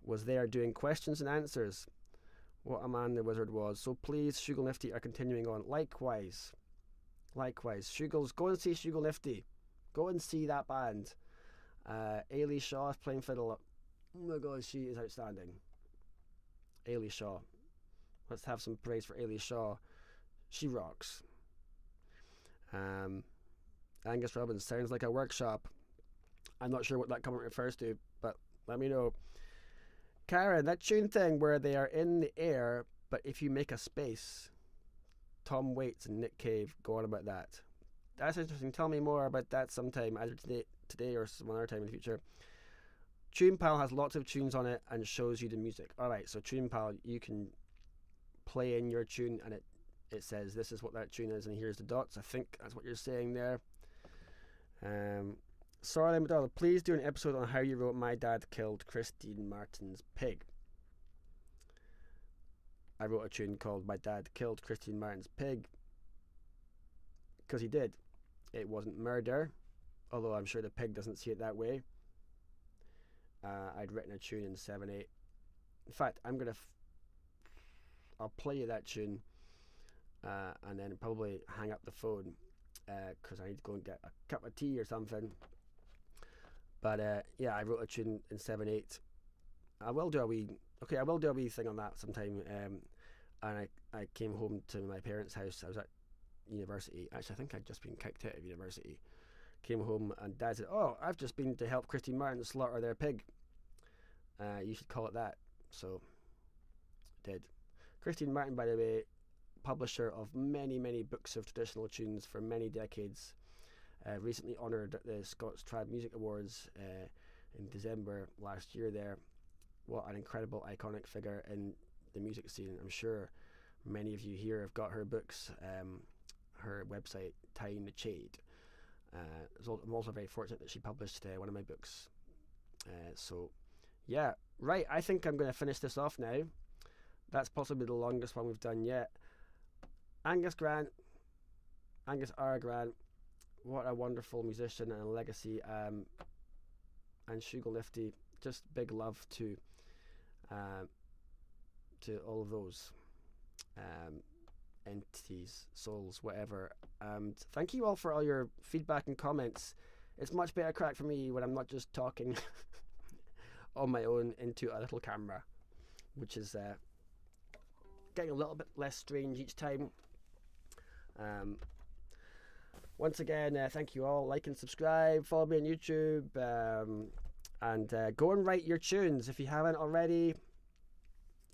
was there doing questions and answers. What a man the wizard was. So please, Shooglenifty are continuing on. Likewise. Shoogles, go and see Shooglenifty. Go and see that band. Ailey Shaw is playing fiddle. Oh my god, she is outstanding. Ailey Shaw. Let's have some praise for Ailey Shaw. She rocks. Angus Robbins, sounds like a workshop. I'm not sure what that comment refers to, but let me know. Karen, that tune thing where they are in the air, but if you make a space. Tom Waits and Nick Cave go on about that. That's interesting. Tell me more about that sometime, either today or some other time in the future. TunePal has lots of tunes on it and shows you the music. Alright, so TunePal, you can play in your tune and it says this is what that tune is and here's the dots. I think that's what you're saying there. Sorry, McDonald, please do an episode on how you wrote My Dad Killed Christine Martin's Pig. I wrote a tune called My Dad Killed Christine Martin's Pig because he did. It wasn't murder, although I'm sure the pig doesn't see it that way. I'd written a tune in 7/8. In fact, I'll play you that tune and then probably hang up the phone because I need to go and get a cup of tea or something. But I wrote a tune in 7/8. I will do a wee thing on that sometime. And I came home to my parents' house. I was at university. Actually, I think I'd just been kicked out of university. Came home and Dad said, "Oh, I've just been to help Christine Martin slaughter their pig. You should call it that." So, did. Christine Martin, by the way, publisher of many, many books of traditional tunes for many decades. Recently honoured at the Scots Trad Music Awards in December last year there. What an incredible, iconic figure in the music scene. I'm sure many of you here have got her books, her website, Tyne the Shade. I'm also very fortunate that she published one of my books. Right, I think I'm going to finish this off now. That's possibly the longest one we've done yet. Angus R. Grant, what a wonderful musician and legacy, and Shooglenifty, just big love to all of those entities, souls, whatever. And thank you all for all your feedback and comments. It's much better crack for me when I'm not just talking on my own into a little camera, which is getting a little bit less strange each time. Once again, thank you all. Like and subscribe, follow me on YouTube, and go and write your tunes if you haven't already.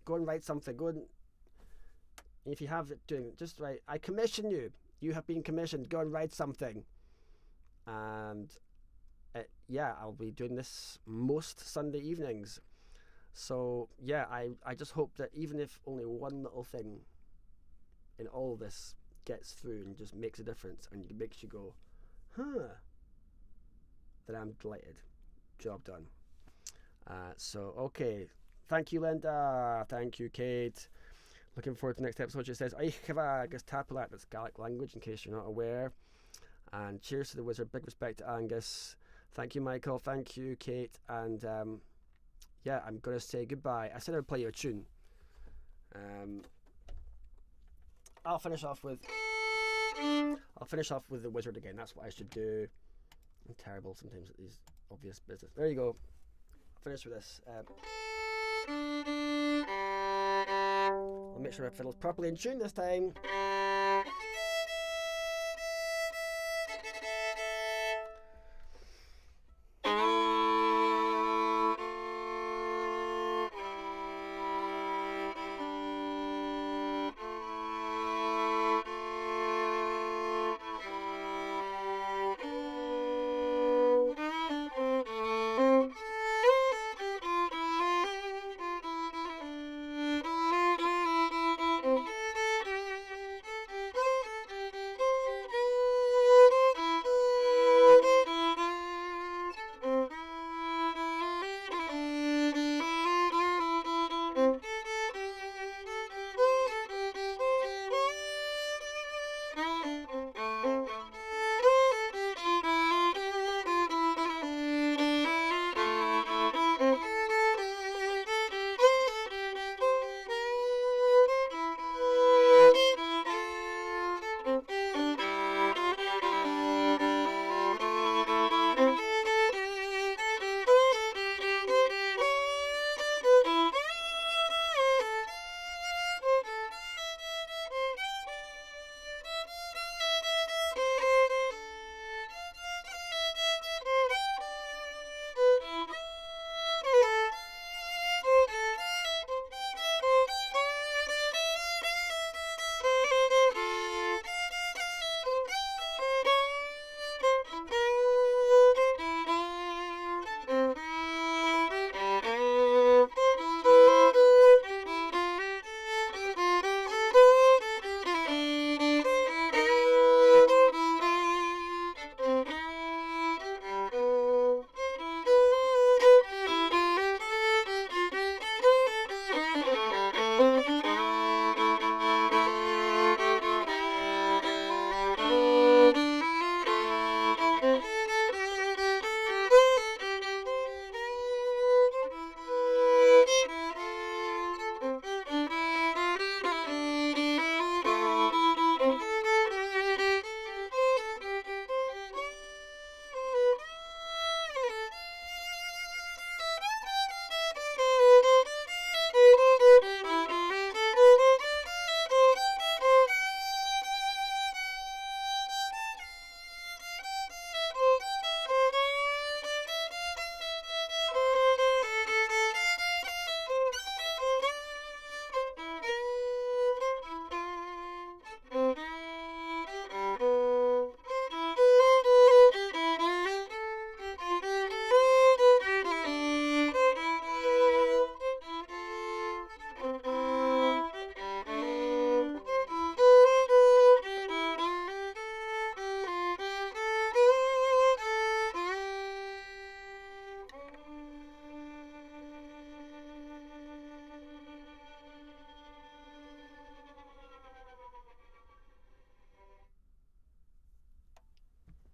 Go and write something. If you have it doing, just write. I commission you. You have been commissioned. Go and write something. And I'll be doing this most Sunday evenings. So I just hope that even if only one little thing in all this gets through and just makes a difference and makes you go, then I'm delighted. Job done. Okay. Thank you, Linda. Thank you, Kate. Looking forward to the next episode. She says, Aichava Tapalat, that's Gaelic language, in case you're not aware. And cheers to the wizard. Big respect to Angus. Thank you, Michael. Thank you, Kate. And yeah, I'm going to say goodbye. I said I would play you a tune. I'll finish off with the wizard again. That's what I should do. I'm terrible sometimes at these obvious business. There you go. I'll finish with this. I'll make sure my fiddle's properly in tune this time.